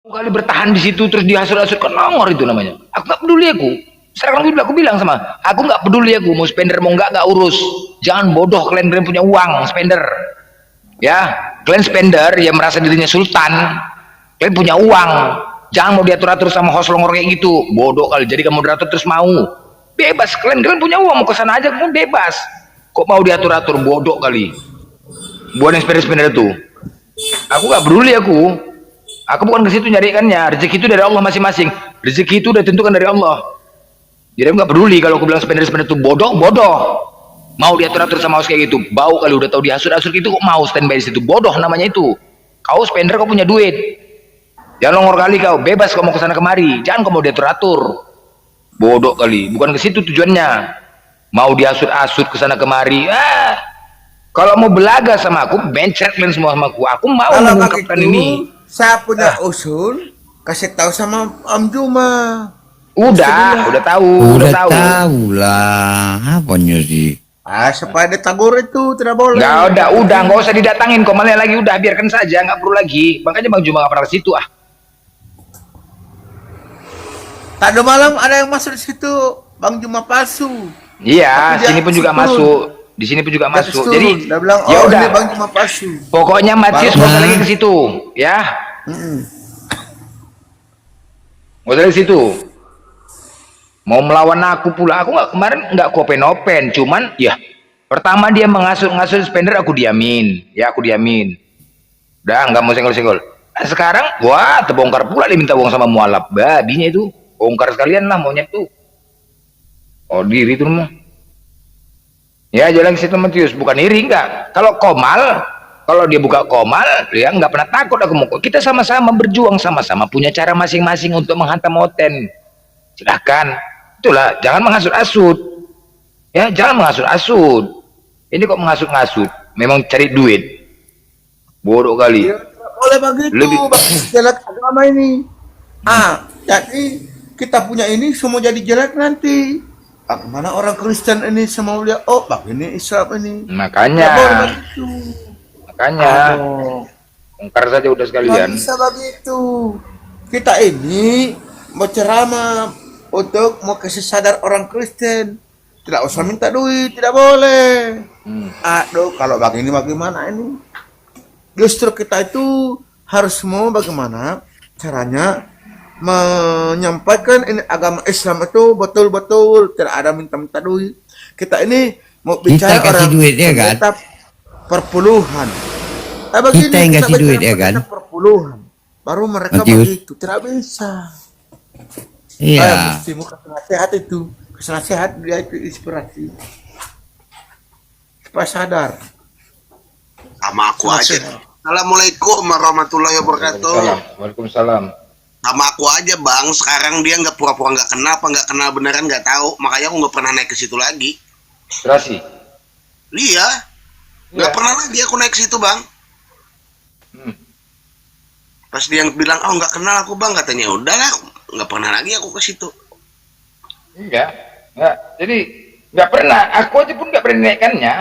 kali bertahan di situ terus dihasut-hasut kan nongor itu namanya. Aku nggak peduli aku. Sekarang aku bilang sama, aku nggak peduli aku mau spender mau nggak urus. Jangan bodoh kalian punya uang spender. Ya, kalian spender yang merasa dirinya sultan. Kalian punya uang. Jangan mau diatur-atur sama host longor kayak gitu. Bodoh kali. Jadi kamu moderator terus mau. Bebas kalian punya uang mau kesana aja kamu bebas. Kok mau diatur-atur bodoh kali. Buat yang spender-spender itu. Aku nggak peduli aku. Aku bukan ke situ nyarikannya. Rezeki itu dari Allah masing-masing. Rezeki itu udah ditentukan dari Allah. Jadi aku nggak peduli kalau aku bilang spender-spender itu bodoh. Mau diatur-atur sama host kayak gitu. Bau kali udah tahu dihasut-hasut itu kok mau standby di situ. Bodoh namanya itu. Kau spender kau punya duit. Jangan longor kali kau. Bebas kau mau kesana kemari. Jangan kau mau diatur-atur. Bodoh kali. Bukan ke situ tujuannya. Mau dihasut-hasut kesana kemari. Kalau mau belaga sama aku, bencret kalian semua sama aku. Aku mau mengungkapkan ini. Saya punya usul, kasih tahu sama Om Juma. Udah tahu. Udah tahu lah. Apanya sih? Supaya ditegur itu tidak boleh. Udah, nggak usah didatangin. Komalnya lagi udah biarkan saja, nggak perlu lagi. Makanya Bang Juma nggak pernah ke situ Tadi malam ada yang masuk di situ, Bang Juma palsu. Iya, sini pun juga masuk. Di sini pun juga masuk. Jadi dia bilang, ya udah. Ini Bang Juma palsu. Pokoknya Matius nggak usah lagi ke situ, ya. Nggak usah ke situ. Mau melawan aku pula, aku nggak kemarin nggak open, cuman ya pertama dia mengasut spender aku diamin, udah nggak mau senggol. Nah, sekarang wah terbongkar pula dia minta uang sama mualaf, babinya itu bongkar sekalian lah maunya tuh. Oh diri tuh mah. Ya jalan ke situ Matius, bukan iri enggak. Kalau Komal, kalau dia buka Komal, ya nggak pernah takut aku mau. Kita sama-sama berjuang, sama-sama punya cara masing-masing untuk menghantam Oten. Silahkan. Itulah, jangan menghasut-hasut. Ya, jangan menghasut-hasut. Ini kok menghasut-hasut? Memang cari duit. Bodoh kali. Ya, oleh begitu, jelek agama ini. Jadi kita punya ini semua jadi jelek nanti. Mana orang Kristen ini semua lihat, begini Islam ini. Makanya. Ungkar saja udah sekalian. Nggak bisa begitu. Kita ini mau ceramah untuk mau kasih sadar orang Kristen. Tidak usah minta duit, tidak boleh. Aduh, kalau begini bagaimana ini? Justru kita itu harus mau bagaimana caranya menyampaikan ini agama Islam itu betul-betul tidak ada minta-minta duit. Kita ini mau bicara kita kasih duit ya kan? Perpuluhan. Kita yang kasih duit ya kan? Perpuluhan. Baru mereka begitu, tidak bisa. Iya. Mesti mau kasih nasihat itu, kasih nasihat dia itu inspirasi. Supaya sadar. Sama aku aja. Assalamualaikum warahmatullahi wabarakatuh. Waalaikumsalam. Sama aku aja Bang, sekarang dia nggak pura-pura nggak kenal beneran nggak tahu, makanya aku nggak pernah naik ke situ lagi. Terasi. Iya, nggak pernah lagi aku naik ke situ Bang. Pas dia bilang, nggak kenal aku Bang, katanya udahlah, nggak pernah lagi aku ke situ. Enggak. Jadi nggak pernah. Aku aja pun nggak pernah naikkannya.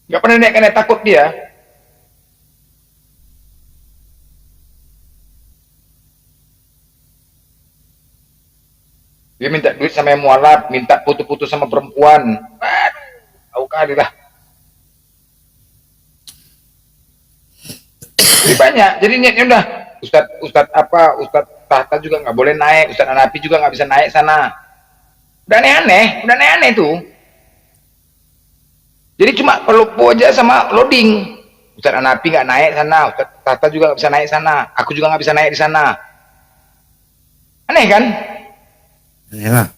Nggak pernah naikkannya, takut dia. Dia minta duit sama yang mualaf, minta putus-putus sama perempuan. Tahu kali lah. Jadi banyak. Jadi niatnya udah Ustadz Tahta juga nggak boleh naik, Ustadz Anapi juga nggak bisa naik sana. Udah aneh-aneh tuh. Jadi cuma perlu aja sama loading. Ustadz Anapi nggak naik sana, Ustadz Tahta juga nggak bisa naik sana, aku juga nggak bisa naik di sana. Aneh kan? Ya.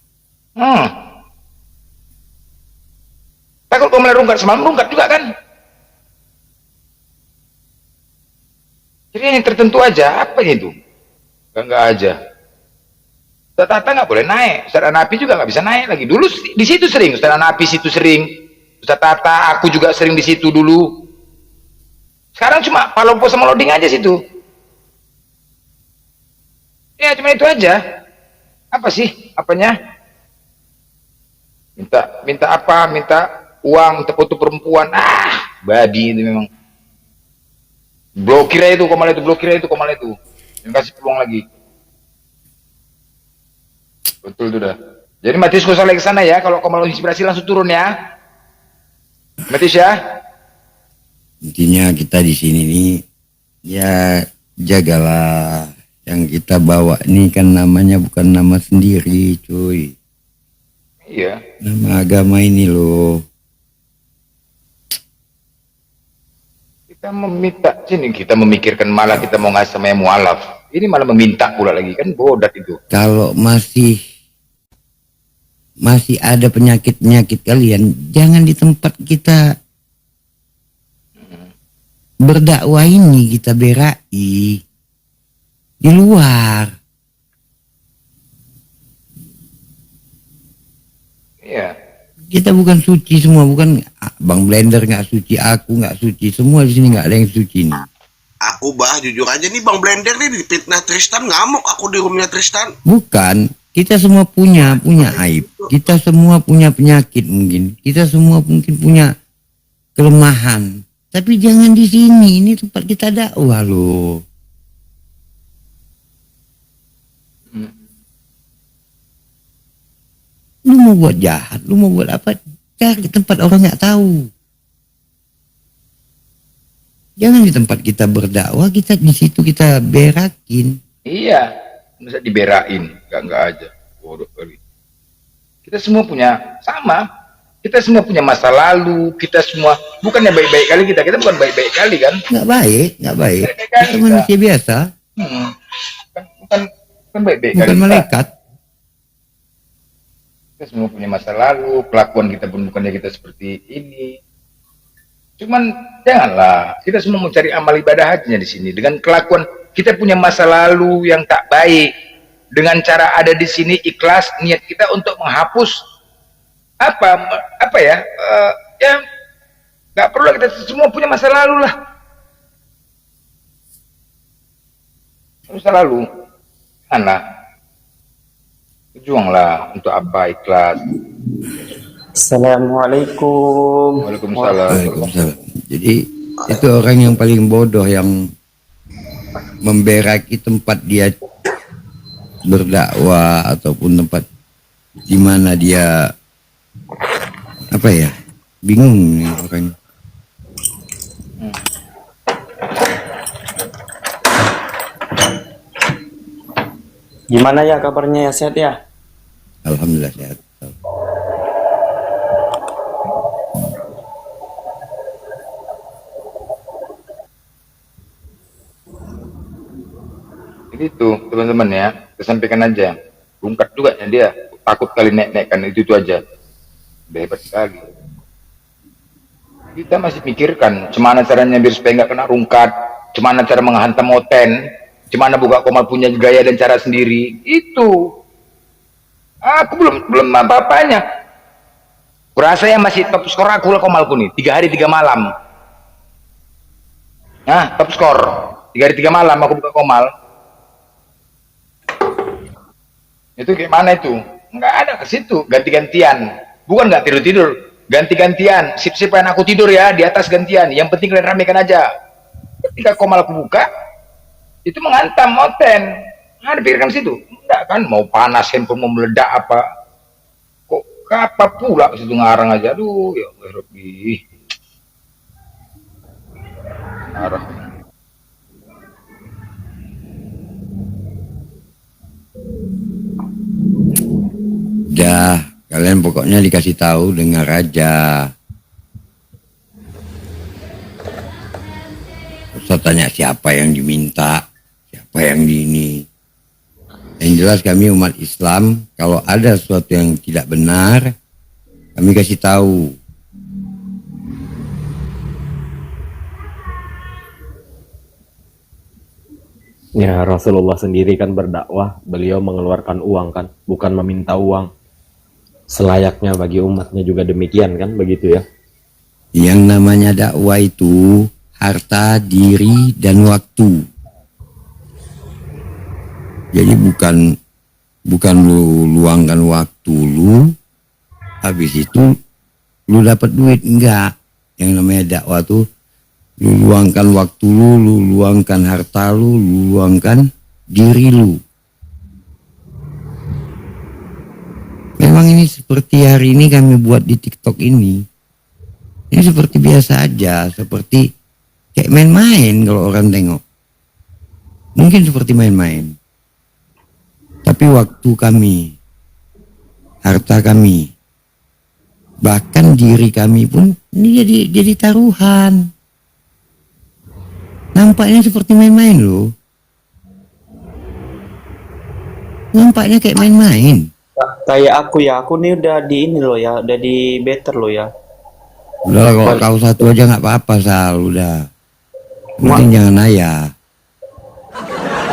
Takut kau mulai rungkat semalam rungkat juga kan? Jadi yang tertentu aja, apa itu? Enggak aja. Ustaz Tata nggak boleh naik, Ustaz Anapi juga nggak bisa naik lagi. Dulu di situ sering, Ustaz Anapi situ sering, Ustaz Tata, aku juga sering di situ dulu. Sekarang cuma palompo sama loading aja situ. Ya cuma itu aja. Apa sih apanya? Minta apa? Minta uang, minta foto perempuan. Babi itu memang. Blokir itu Komal itu. Yang kasih peluang lagi. Betul tuh dah. Jadi Matius kau salah ke sana ya. Kalau kau mau inspirasi langsung turun ya. Matius ya. Intinya kita di sini nih, ya jagalah yang kita bawa ini kan namanya bukan nama sendiri, cuy. Iya. Nama agama ini loh. Kita meminta sini, kita memikirkan malah kita mau ngasih sama yang mualaf. Ini malah meminta pula lagi kan bodat itu. Kalau masih ada penyakit-penyakit kalian, jangan di tempat kita berdakwah ini kita berai di luar. Iya. Kita bukan suci semua, bukan Bang Blender nggak suci, aku nggak suci, semua di sini nggak ada yang suci nih. Aku jujur aja nih Bang Blender nih dipitnah Tristan, ngamuk aku di roomnya Tristan. Bukan, kita semua punya aib, kita semua punya penyakit mungkin, kita semua mungkin punya kelemahan. Tapi jangan di sini, ini tempat kita dakwah loh. Lu mau buat jahat, lu mau buat apa? Cari tempat orang nggak tahu. Jangan di tempat kita berdakwah, kita di situ kita berakin. Iya. Masa diberain, enggak aja. Bodoh kali. Kita semua punya sama. Kita semua punya masa lalu, kita semua bukannya baik-baik kali kita bukan baik-baik kali kan? Nggak baik. Baik-baik kali Kita kita. manusia biasa, Bukan baik-baik bukan kali kita. malaikat. Kita semua punya masa lalu, kelakuan kita pun bukannya kita seperti ini. Cuman janganlah, kita semua mencari amal ibadah hajinya di sini. Dengan kelakuan kita punya masa lalu yang tak baik. Dengan cara ada di sini ikhlas niat kita untuk menghapus apa ya? Ya nggak perlu kita semua punya masa lalu lah. Masa lalu, anak. Berjuanglah untuk apa ikhlas. Assalamualaikum. Waalaikumsalam. Waalaikumsalam. Jadi itu orang yang paling bodoh yang memberaki tempat dia berdakwah ataupun tempat di mana dia apa ya, bingung nih orang. Gimana ya kabarnya ya, sehat ya? Alhamdulillah sehat. Jadi itu teman-teman ya, kita sampaikan aja. Rungkat juga ya dia, takut kali naik-naikkan itu aja. Udah hebat sekali. Kita masih pikirkan, gimana caranya biar supaya nggak kena rungkat, gimana cara menghantam moten, gimana buka komal punya gaya dan cara sendiri. Itu. Aku belum apa-apanya. Kurasa yang masih top skor aku lah komalku nih, 3 hari 3 malam. Nah, top skor 3 hari 3 malam aku buka komal. Itu kayak mana itu? Nggak ada ke situ, ganti-gantian. Bukan nggak tidur-tidur, ganti-gantian. Sip-sipan aku tidur ya, di atas gantian. Yang penting kalian ramekan aja. Ketika komal aku buka, itu menghantam moten. Nah, dipikirkan situ. Enggak kan, mau panas handphone mau meledak apa. Kok apa pula situ ngarang aja. Aduh, ya Allah Rabbi. Marah. Udah, kalian pokoknya dikasih tahu dengar aja. Ustaz tanya siapa yang diminta, siapa yang di ini. Yang jelas kami umat Islam, kalau ada sesuatu yang tidak benar, kami kasih tahu. Ya, Rasulullah sendiri kan berdakwah, beliau mengeluarkan uang kan, bukan meminta uang. Selayaknya bagi umatnya juga demikian kan, begitu ya. Yang namanya dakwah itu harta, diri, dan waktu. Jadi bukan lu luangkan waktu lu, habis itu lu dapat duit, enggak. Yang namanya dakwah tuh lu luangkan waktu lu luangkan harta lu luangkan diri lu. Memang ini seperti hari ini kami buat di TikTok ini. Ini seperti biasa aja, seperti kayak main-main kalau orang tengok. Mungkin seperti main-main. Tapi waktu kami, harta kami, bahkan diri kami pun ini jadi taruhan. Nampaknya seperti main-main loh. Nampaknya kayak main-main. Kayak aku nih udah di ini loh ya, udah di better loh ya. Udah kalau kau satu aja nggak apa-apa Sal, udah. Mungkin jangan ayah.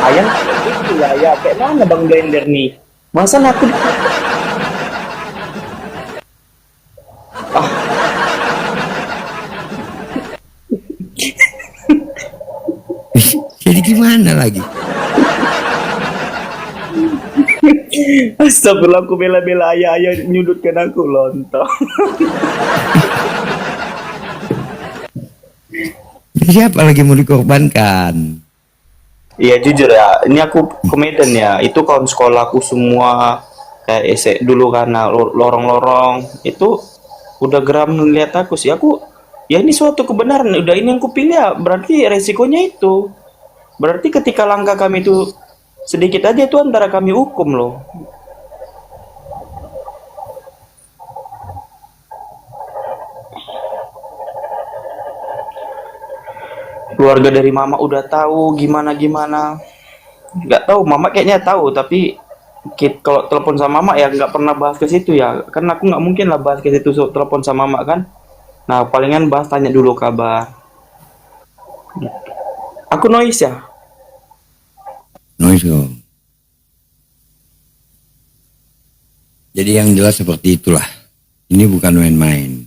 Ayah kayak gitu ya, ya kayak mana Bang Blender nih? Masa aku Jadi gimana lagi? Astagfirullah, aku bela-bela ayah nyudutkan aku lontong. Siapa lagi mau dikorbankan? Iya jujur ya, ini aku ke Medan ya, itu kawan sekolahku semua kayak dulu karena lorong-lorong itu udah geram lihat aku sih. Aku ya ini suatu kebenaran, udah ini yang kupilih ya, berarti resikonya itu. Berarti ketika langkah kami itu sedikit aja itu antara kami hukum loh. Keluarga dari mama udah tahu gimana, nggak tahu, mama kayaknya tahu tapi kalau telepon sama mama ya nggak pernah bahas ke situ ya, kan aku nggak mungkin lah bahas ke situ telepon sama mama kan. Nah palingan bahas tanya dulu kabar. Aku noise ya. Noise kok. Jadi yang jelas seperti itulah. Ini bukan main-main.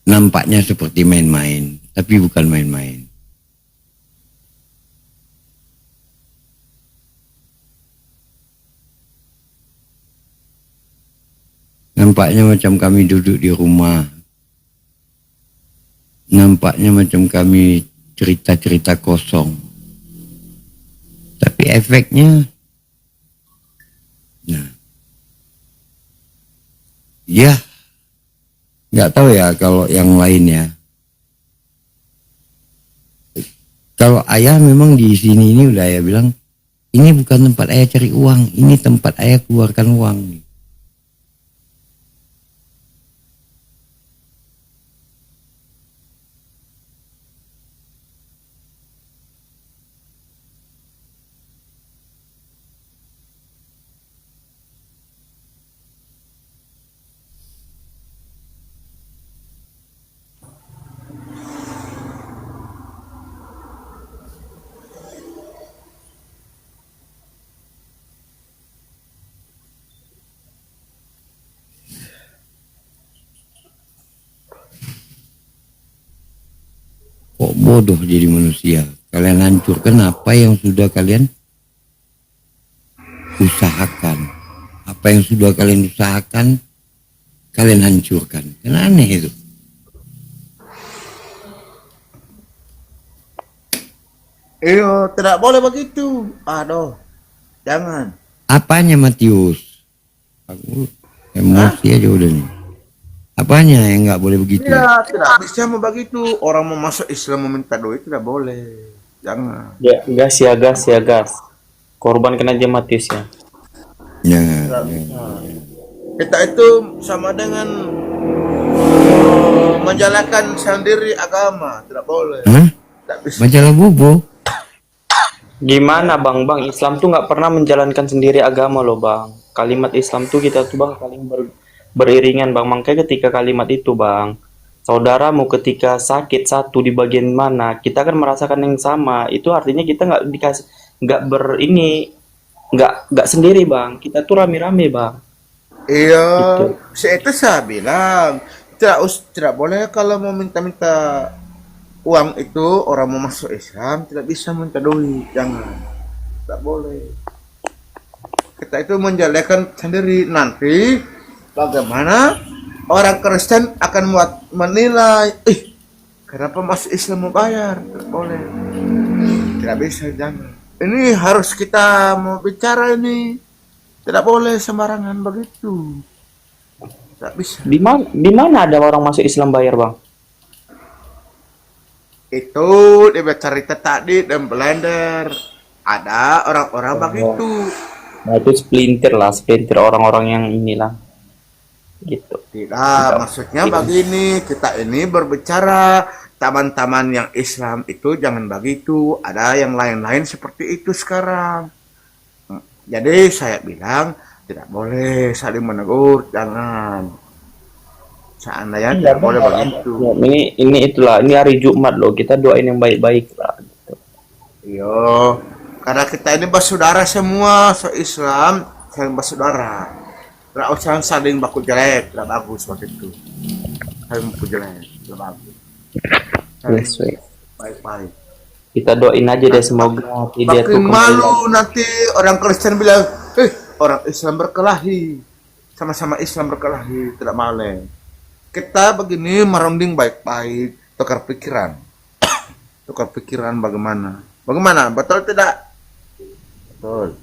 Nampaknya seperti main-main, tapi bukan main-main. Nampaknya macam kami duduk di rumah. Nampaknya macam kami cerita-cerita kosong. Tapi efeknya, nah, ya, nggak tahu ya kalau yang lain ya. Kalau ayah memang di sini ini udah ayah bilang, ini bukan tempat ayah cari uang, ini tempat ayah keluarkan uang. Kok bodoh jadi manusia? Kalian hancurkan apa yang sudah kalian usahakan. Apa yang sudah kalian usahakan, kalian hancurkan. Kan aneh itu. Iyo, tidak boleh begitu. Aduh, jangan. Apanya Matius? Aku emosi aja udah nih. Apanya yang nggak boleh begitu? Ya, tidak bisa mau begitu. Orang mau masuk Islam meminta duit tidak boleh. Jangan. Ya gas ya gas. Korban kena aja Matius ya. Ya, Kita itu sama dengan menjalankan sendiri agama, tidak boleh. hah? Tidak bisa. Majalah Bobo? Gimana bang Islam tuh nggak pernah menjalankan sendiri agama loh bang. Kalimat Islam tuh kita tuh bang saling beriringan bang. Makanya ketika kalimat itu bang, saudaramu ketika sakit satu di bagian mana, kita akan merasakan yang sama. Itu artinya kita nggak dikasih, nggak sendiri bang. Kita tuh rame-rame bang. Iya, Gitu. itu saya bilang tidak boleh kalau mau minta-minta uang itu orang mau masuk Islam tidak bisa minta duit, jangan, tidak boleh. Kita itu menjalankan sendiri, nanti bagaimana orang Kristen akan menilai, kenapa masuk Islam mau bayar, tidak boleh, tidak bisa, jangan. ini harus kita mau bicara ini. Tidak boleh sembarangan begitu. Tidak bisa. Di mana ada orang masuk Islam bayar, Bang? Itu dia cerita tadi dan blender. Ada orang-orang begitu. Nah, itu splinter orang-orang yang inilah. Gitu. Tidak, maksudnya begini, kita ini berbicara taman-taman yang Islam itu jangan begitu. Ada yang lain-lain seperti itu sekarang. Jadi saya bilang tidak boleh saling menegur, jangan. Seandainya tidak boleh begitu. Ya, ini hari Jumat loh, kita doain yang baik-baik lah. Gitu. Iya, karena kita ini bersaudara semua, se-Islam, saling bersaudara. Tidak usah saling baku jelek, tidak bagus begitu. Saling baku jelek, tidak bagus. Saling baik-baik. Kita doain aja deh, semoga dia tuh Makin malu nanti orang Kristen bilang, orang Islam berkelahi, sama-sama Islam berkelahi, tidak boleh. Kita begini merunding baik-baik, tukar pikiran. Tukar pikiran bagaimana? Bagaimana? Betul tidak? Betul.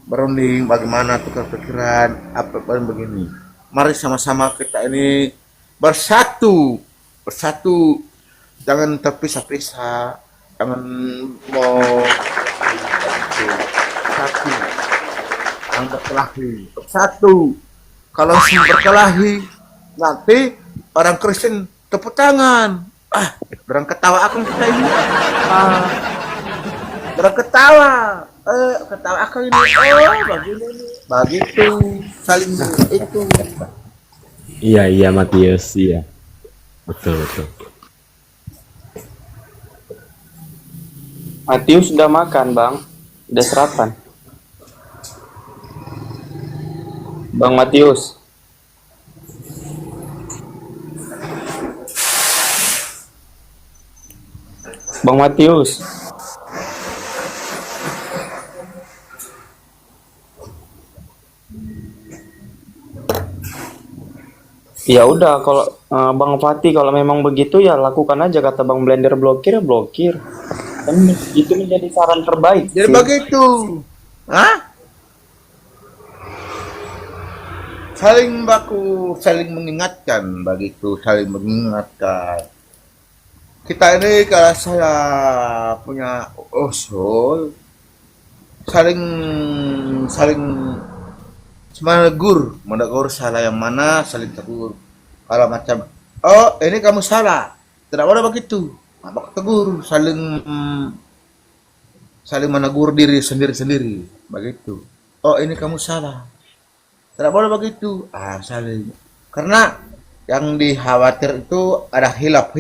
Berunding bagaimana tukar pikiran, apa begini. Mari sama-sama kita ini bersatu. Bersatu. Jangan terpisah-pisah. Jangan mau satu. Jangan berkelahi. Bersatu. Kalau semua berkelahi, nanti orang Kristen tepuk tangan. Orang ketawa akan kita ini. Orang ketawa. Ketawa akan ini. Begini. Begitu. Saling itu. Iya Matius, iya. Betul. Matius sudah makan, Bang. Udah sarapan. Bang Matius. Bang Matius. Ya udah, kalau Bang Fatih kalau memang begitu ya lakukan aja, kata Bang Blender, blokir ya blokir. Dan itu menjadi saran terbaik. Jadi begitu. Saling mengingatkan begitu, saling mengingatkan. Kita ini kalau saya punya usul saling menegur salah yang mana, saling tegur. Kalau macam ini kamu salah, tidak boleh begitu. Tegur, saling menegur diri sendiri begitu. Ini kamu salah, tidak boleh begitu. Saling, karena yang dikhawatir itu ada hilaf.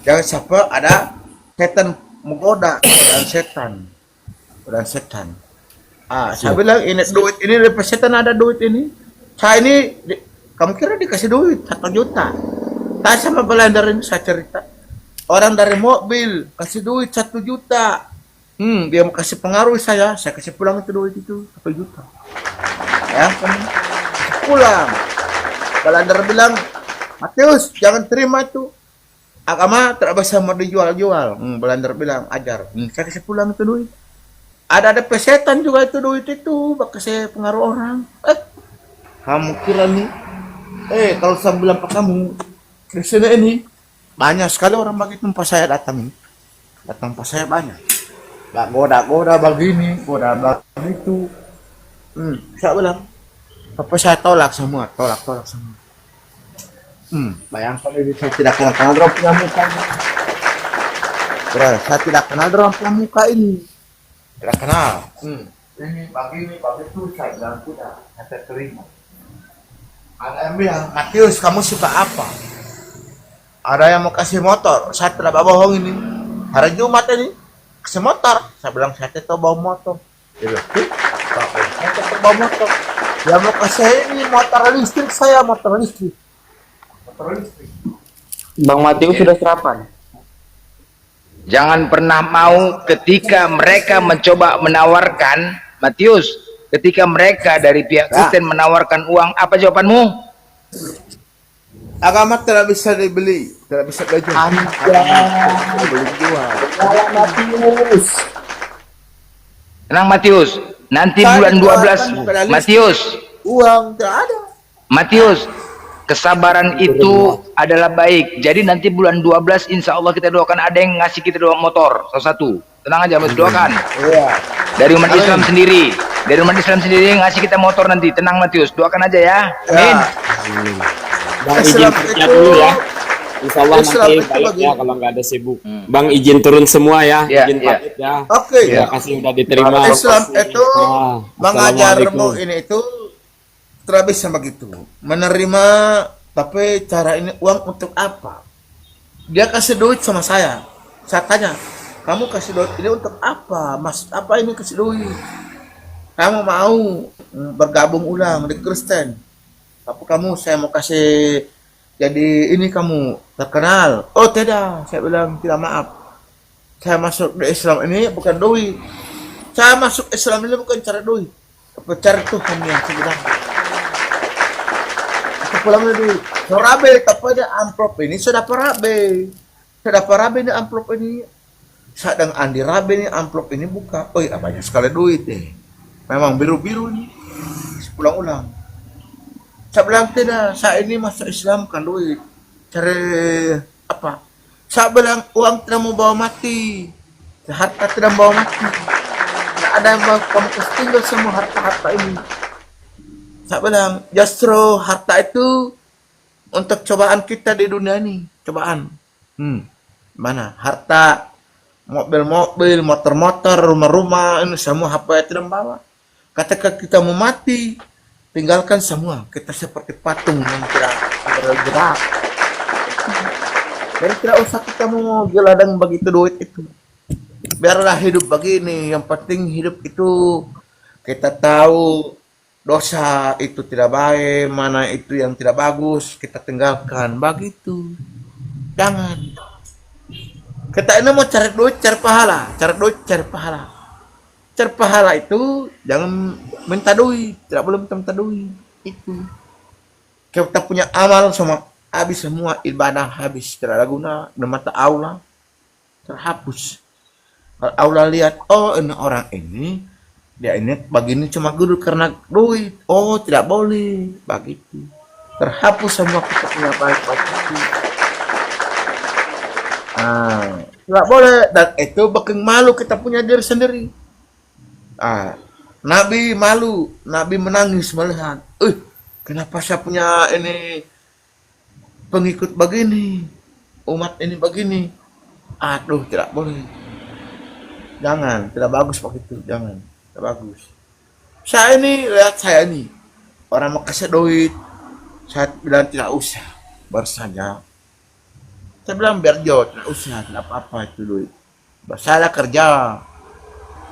Jangan sampai ada setan menggoda dan setan. Saya bilang ini duit ini dari setan, ada duit ini. Saya ini kamu kira dikasih duit 1 juta? Tadi sama Belanda ini saya cerita. Orang dari mobil kasih duit 1 juta. Dia mau kasih pengaruh saya kasih pulang itu duit itu 1 juta. Ya, kamu pulang. Belanda bilang, Matius, jangan terima itu. Agama tidak bisa mau dijual-jual. Belanda bilang, ajar. Saya kasih pulang itu duit. Ada pesetan juga itu duit itu, bakal saya pengaruh orang. Kamu kira nih? Kalau saya bilang ke kamu, Kristen ini banyak sekali orang begitu pas saya datang pas saya banyak. Gak goda begini, goda begitu. Saya bilang, apa saya tolak semua. Bayangkan ini saya tidak kenal orang punya muka ini. Saya tidak kenal orang punya muka ini. Tidak kenal. Ini begitu saya bilang saya terima. Ada yang bilang, Matius kamu suka apa? Ada yang mau kasih motor. Saya tidak bohong ini. Hari Jumat ini kasih motor. Saya bilang saya tidak bawa motor. Dia bilang, saya tidak bawa motor. Dia mau kasih ini motor listrik saya, motor listrik. Bang Matius sudah sarapan. Jangan pernah mau ketika mereka mencoba menawarkan, Matius, ketika mereka dari pihak Kristen menawarkan uang, apa jawabanmu? Agama tidak bisa dibeli, tidak bisa dijual. Boleh dijual. Tenang Matius, nanti Saya bulan dikeluarkan 12 pada list. Matius, Uang tidak ada. Matius, kesabaran itu adalah baik. Jadi nanti bulan 12 insya Allah kita doakan ada yang ngasih kita doa motor salah satu. Tenang aja, Mas, doakan. Iya. Dari umat Amin. Islam sendiri. Dari umat Islam sendiri ngasih kita motor nanti. Tenang Matius, doakan aja ya. Amin. Bang Islam izin kerja itu- dulu ya. Insya Allah Islam nanti itu balik bagi- ya kalau nggak ada sibuk. Bang izin turun semua ya. Iya, Izin iya. pamit ya. Oke. Terima kasih udah diterima. Islam itu Nah, mengajarmu Assalamualaikum. ini itu tidak bisa begitu. Menerima, tapi cara ini uang untuk apa? Dia kasih duit sama saya. Saya tanya, kamu kasih duit ini untuk apa? Mas, apa ini kasih duit? Kamu mau bergabung ulang di Kristen? Apa kamu saya mau kasih jadi ini kamu terkenal? Oh tidak, saya bilang tidak, maaf. Saya masuk di Islam ini bukan duit. Saya masuk Islam ini bukan cara duit. Apa cara Tuhan yang sebenarnya. Aku pulang duit. Sorabe kepada amplop ini sudah parabe. Sudah parabe ini amplop ini. Sedang Andi Rabe ini amplop ini buka. Oh iya banyak sekali duit deh. Memang biru-biru ini. Pulang-ulang. Saya bilang tidak, saya ini masuk Islam bukan duit. Cari apa? Saya bilang uang tidak mau bawa mati. Harta tidak bawa mati. Tidak ada yang mau kamu tinggal semua harta-harta ini. Saya bilang justru harta itu untuk cobaan kita di dunia ini. Cobaan. Mana? Harta, mobil-mobil, motor-motor, rumah-rumah, ini semua apa yang tidak bawa. Ketika kita mau mati, tinggalkan semua. Kita seperti patung yang tidak bergerak. Jadi tidak usah kita mau geladang begitu duit itu. Biarlah hidup begini. Yang penting hidup itu kita tahu dosa itu tidak baik, mana itu yang tidak bagus, kita tinggalkan. Begitu. Jangan. Kita ini mau cari duit, cari pahala. Cari duit, cari pahala. Cari pahala itu jangan minta duit, tidak boleh minta duit. Itu. Kita punya amal sama habis semua, ibadah habis, tidak ada guna di mata Allah, terhapus. Kalau Allah lihat, oh ini orang ini, dia ini begini cuma guru karena duit, oh tidak boleh, begitu. Terhapus semua kita punya baik-baik itu. Nah, tidak boleh, dan itu bikin malu kita punya diri sendiri. Nabi malu, Nabi menangis melihat, kenapa saya punya ini pengikut begini, umat ini begini. Aduh, tidak boleh. Jangan, tidak bagus begitu, jangan, tidak bagus. Saya ini, lihat saya ini, orang mau kasih duit, saya bilang tidak usah, bersaja. Saya bilang biar jauh, tidak usah, tidak apa-apa itu duit. Saya kerja.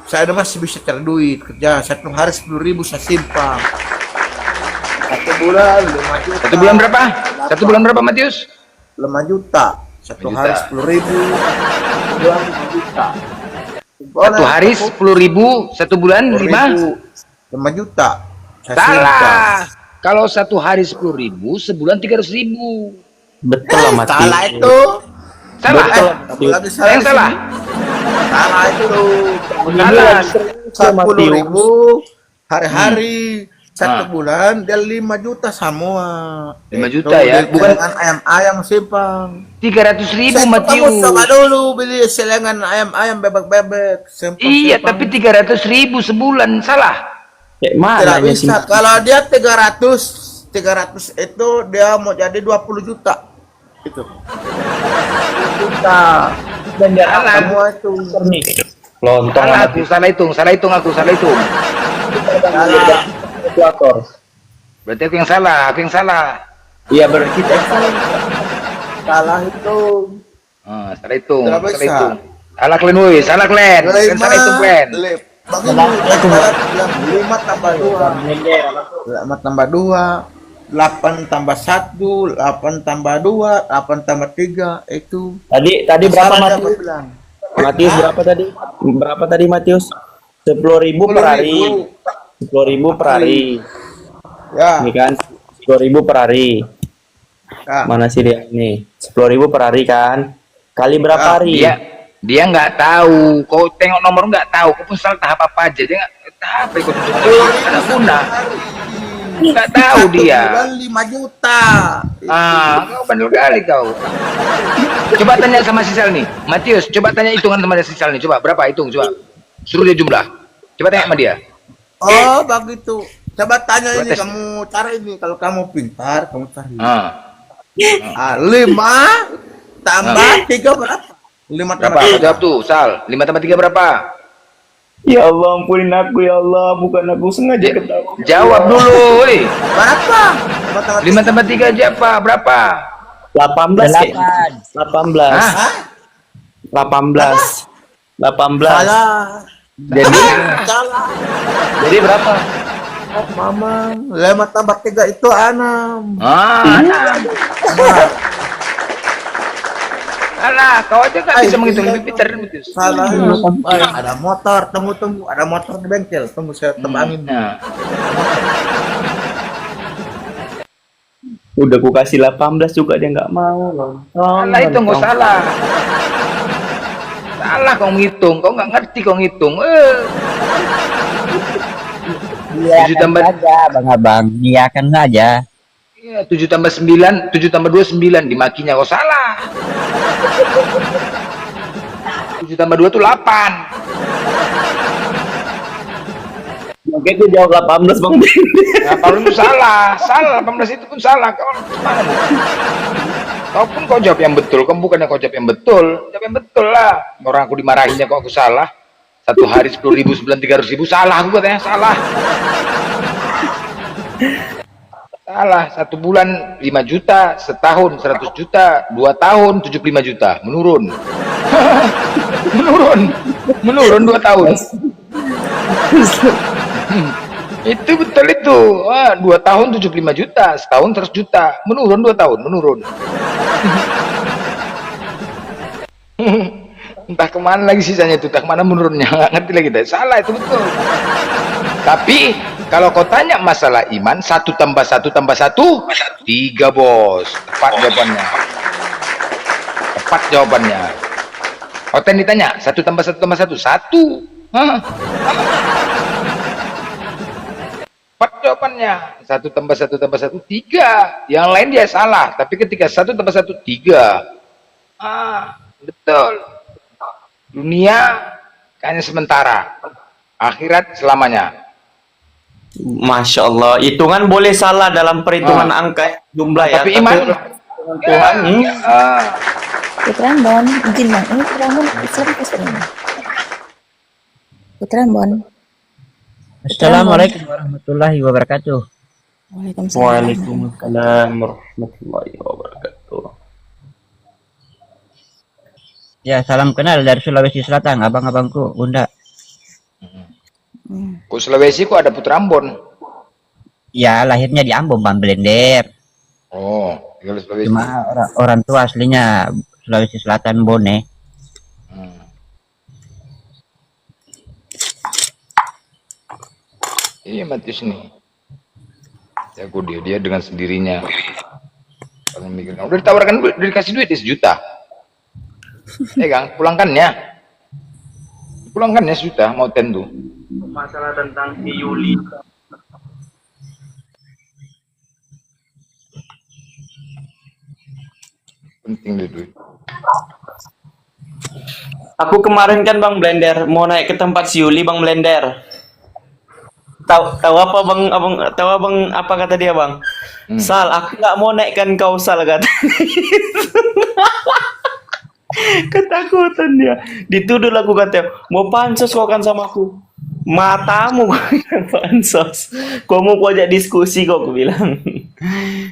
Saya masih bisa cari duit, kerja. 1 hari 10.000 saya simpan. 1 bulan 5 juta. 1 bulan berapa? 1 bulan berapa Matius? 5 juta. 1 juta. hari 10.000. 1 bulan 5 juta. 1 hari 10.000, 1 bulan 5 juta. Saya simpan. Salah. Kalau 1 hari 10.000, sebulan 300.000. Betul lah Mati. Salah itu. Salah. Lagi Yang di salah. sini. Salah itu. Salah. 10.000 hari-hari. 1 Ah. bulan dia 5 juta semua. 5 Itu juta ya, dia bukan- celengan ayam-ayam simpang. 300.000 Kamu Matius. coba dulu beli selengan ayam-ayam bebek-bebek. Iya, tapi 300.000 sebulan. Salah. Kayak tidak mana bisa. Kalau dia 300 itu dia mau jadi 20 juta. Itu. 20 juta. Salah. Semua itu. Lontong Salah aku, salah hitung aku, salah hitung. Salah. Berarti aku yang salah, Iya berarti kita Salah itu. Salah hitung, Tidak salah bisa. hitung. Salah kalian, woi, salah kalian. Kalian salah hitung kalian. Bagaimana? 5 tambah 2. 5 tambah 2. 8 tambah 1. 8 tambah 2. 8 tambah 3. Itu. tadi berapa Salah Matius? dia bilang. Matius berapa tadi? Berapa tadi Matius? 10.000 per hari. 10.000 per hari. Ya. Ini kan 10.000 per hari. Ah, Mana sih dia nih? 10.000 per hari kan? Kali berapa hari? Dia nggak tahu. Kau tengok nomor nggak tahu. Kau pun salah tahap apa aja. Dia nggak tahap ikut ada guna. Nggak tahu dia. bulan 5 juta. Kau bandel kali kau. Coba tanya sama Sisal nih, Matius. Coba tanya hitungan sama Sisal nih. Coba berapa hitung? Coba suruh dia jumlah. Coba tanya sama dia. Oh, begitu. Coba tanya Coba ini, tes. kamu cari ini. Kalau kamu pintar, kamu cari. Ah, 5 tambah 3 berapa? 5 berapa? tambah Kau 3. jawab tuh, Sal. 5 tambah 3 berapa? Ya Allah, ampunin aku ya Allah, bukan aku sengaja ketawa. Jawab dulu, woi. Berapa? Coba tambah 5 tambah 3 aja apa? Berapa? 18 kayak. 18. Hah? 18. 18. Salah. Jadi Salah. Jadi berapa? Oh, mama. 5 tambah 3 itu 6. Alah, kau aja nggak bisa menghitung lebih pintar Matius. Salah. Ada motor. Tunggu. Ada motor di bengkel. Tunggu saya tebangin. Nah, Udah ku kasih 18 juga dia nggak mau loh. salah itu nggak salah. Salah kau menghitung, kau nggak ngerti kau ngitung. Iya, 7 tambah saja, abang-abang. Iyakan saja. Iya, 7 tambah 9, 7 tambah 2 9, dimakinya kau salah. 7 tambah 2 tuh 8. Oke, dia jawab 18 Bang. Nah, kalau itu salah, 18 itu pun salah. Kau gimana? Kau pun kau jawab yang betul, kau bukannya kau jawab yang betul. Jawab yang betul lah. Orang aku dimarahinnya kok aku salah. 1 hari 10.000, sebulan 300.000, salah aku katanya, salah. Salah, 1 bulan 5 juta, setahun 100 juta, 2 tahun 75 juta, menurun. menurun 2 tahun. Itu betul itu. 2 tahun 75 juta, setahun 100 juta, menurun 2 tahun, menurun. Entah kemana lagi sisanya itu, entah kemana menurunnya, nggak ngerti lagi. Salah itu betul. Tapi kalau kau tanya masalah iman, 1 tambah 1 tambah 1 3 bos. Tepat jawabannya. Tepat jawabannya. Kau tadi ditanya 1 tambah 1 tambah 1 1. Tepat jawabannya. 1 tambah 1 tambah 1 3. Yang lain dia salah. Tapi ketika 1 tambah 1 3. Betul. Dunia hanya sementara, akhirat selamanya. Masya Allah, hitungan boleh salah dalam perhitungan angka jumlah ya. Tapi iman Tuhan, Putra Ambon, izin bang, ini Putra Ambon Islam Kristen ini. Putra Ambon. Assalamualaikum warahmatullahi wabarakatuh. Waalaikumsalam. Waalaikumsalam warahmatullahi wabarakatuh. Ya, salam kenal dari Sulawesi Selatan, abang-abangku, bunda. Kok Sulawesi kok ada Putra Ambon? Ya, lahirnya di Ambon, Bang Blender. Oh, tinggal di Sulawesi. Cuma orang tua aslinya Sulawesi Selatan, Bone. Iya Matius nih. Jago dia dengan sendirinya. Kalau mikir, udah ditawarkan duit, udah dikasih duit 1 juta. Kang, pulangkannya 1 juta, mau tuh. Masalah tentang si Yuli. Penting deh duit. Aku kemarin kan Bang Blender mau naik ke tempat si Yuli Bang Blender. Tahu apa Bang apa kata dia Bang? Sal, aku nggak mau naikkan kau Sal kata. Ketakutan dia. Dituduh aku katanya, mau pansos kau kan sama aku. Matamu yang pansos. Kau mau ku ajak diskusi kok aku bilang.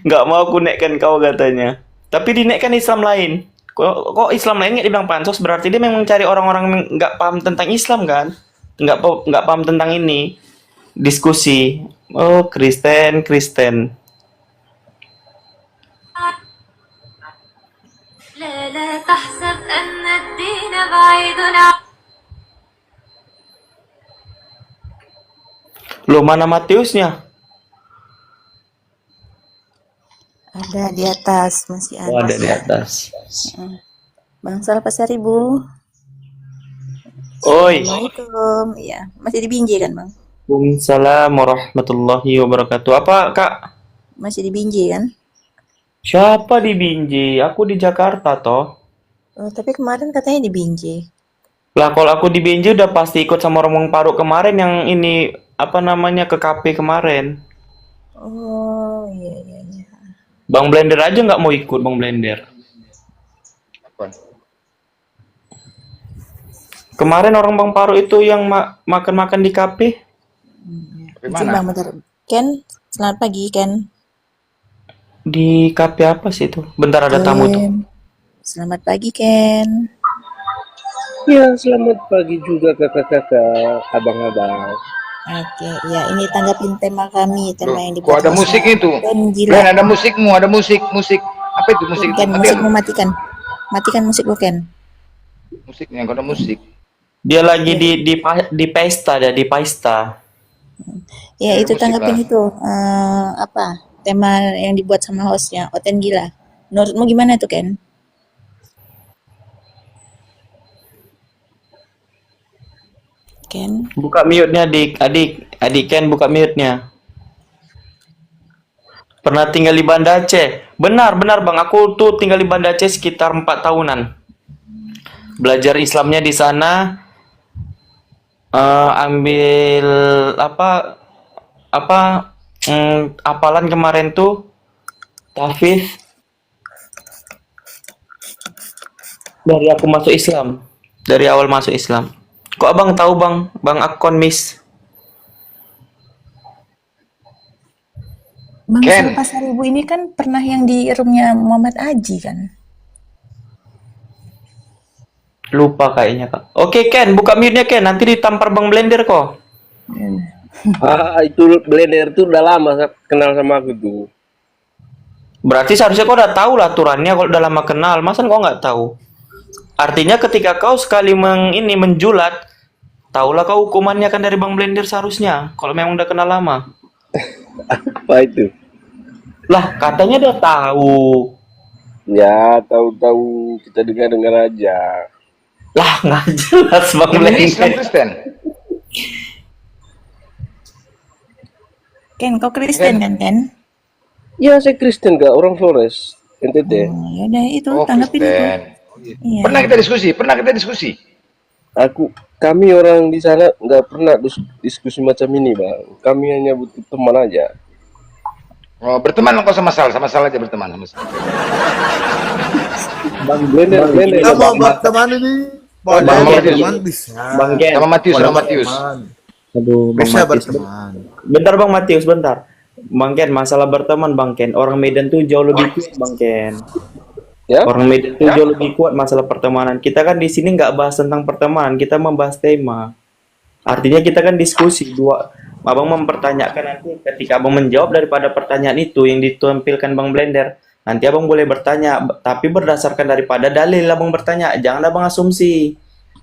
Nggak mau aku naikkan kau katanya. Tapi dinaikkan Islam lain. Kok Islam lain nggak dibilang pansos, berarti dia memang cari orang-orang yang nggak paham tentang Islam kan? Nggak paham tentang ini. Diskusi. Oh, Kristen. لا تحسب أن الدين بعيد Loh, mana Matiusnya? Ada di atas, masih Oh, ada di ada. atas. Bang Sal Pasar Ibu. Oi. Assalamualaikum. Iya, masih di Binjai kan, Bang? Waalaikumsalam warahmatullahi wabarakatuh. Apa, Kak? Masih di Binjai kan? Siapa di Binjai? Aku di Jakarta toh. Oh, tapi kemarin katanya di Binjai. Lah kalau aku di Binjai udah pasti ikut sama Rombong Paruk kemarin yang ini apa namanya ke KP kemarin. Oh, iya iya iya. Bang Blender aja nggak mau ikut Bang Blender. Kemarin orang Bang Paruk itu yang makan-makan di KP. Izin Bang bentar. Ken, selamat pagi Ken. Di KP apa sih itu? Bentar ada tamu tuh. Ken. Selamat pagi Ken. Ya, selamat pagi juga kakak-kakak, abang-abang. Oke, ya ini tanggapin tema kami, tema yang Kok dibuat ada sama musik itu? Ken Gila. Len, ada musikmu, ada musik. Apa itu musik? Ken, Matikan. musikmu matikan. Matikan musik lu Ken. Musiknya, kok ada musik. Dia lagi di pesta, di pesta. Ya itu musik tanggapin lah. itu apa tema yang dibuat sama hostnya Oten Gila. Menurutmu gimana tuh Ken? Ken, Buka mute-nya adik Ken buka mute-nya. Pernah tinggal di Banda Aceh? Benar Bang, aku tuh tinggal di Banda Aceh sekitar 4 tahunan. Belajar Islamnya di sana, ambil apalan kemarin tuh tahfiz dari aku masuk Islam, dari awal masuk Islam. Kok abang tahu bang Akon Miss? Bang Ken. Sal Pasar Ibu ini kan pernah yang di roomnya Muhammad Aji kan? Lupa kayaknya kak. Oke Ken, buka mute-nya Ken, nanti ditampar Bang Blender kok. Itu Blender tuh udah lama kenal sama aku tuh. Berarti seharusnya kau udah tahu lah aturannya kalau udah lama kenal. Masa kau nggak tahu? Artinya ketika kau sekali menjulat, tahulah kau hukumannya kan dari Bang Blender seharusnya. Kalau memang udah kenal lama. Apa itu? Lah katanya udah tahu. Ya, tahu-tahu kita dengar-dengar aja. Lah nggak jelas Bang Yang ini Islam Blender. Kristen. Ken, kau Kristen kan Ken? Ya, saya Kristen kak, orang Flores, NTT. Oh, ya udah itu Oh, tanggapin itu. Kristen. Iya. Pernah kita diskusi. Kami orang di sana nggak pernah diskusi macam ini bang. Kami hanya butuh teman aja. Oh, berteman kok sama Sal aja berteman sama Sal. Bang Blender. Kita mau berteman ini, boleh Bang Matius. berteman bisa. Bang Ken. Sama Matius. Berteman. Aduh, Bang Bisa Matius. berteman. Bentar Bang Matius, bentar. Bang Ken, masalah berteman Bang Ken. Orang Medan tuh jauh lebih kuat Bang Ken. Ya? Orang Medan tuh jauh lebih kuat masalah pertemanan. Kita kan di sini nggak bahas tentang pertemanan, kita membahas tema. Artinya kita kan diskusi dua. Abang mempertanyakan nanti ketika abang menjawab daripada pertanyaan itu yang ditampilkan Bang Blender. Nanti abang boleh bertanya, tapi berdasarkan daripada dalil abang bertanya. Jangan abang asumsi.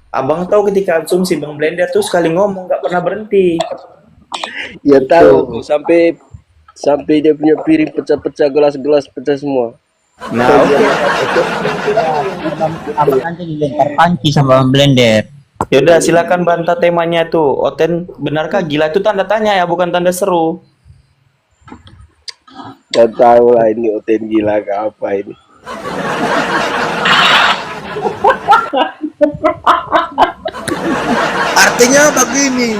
Abang tahu ketika asumsi Bang Blender tuh sekali ngomong nggak pernah berhenti. Ya tahu. Sampai dia punya piring pecah-pecah, gelas-gelas pecah semua. Nah, oke. Abang nanti dilempar panci sama Bang Blender. Yaudah silakan bantah temanya tuh. Oten, benarkah gila itu tanda tanya ya, bukan tanda seru? Gak tahu lah ini Oten gila ke apa ini. Artinya begini,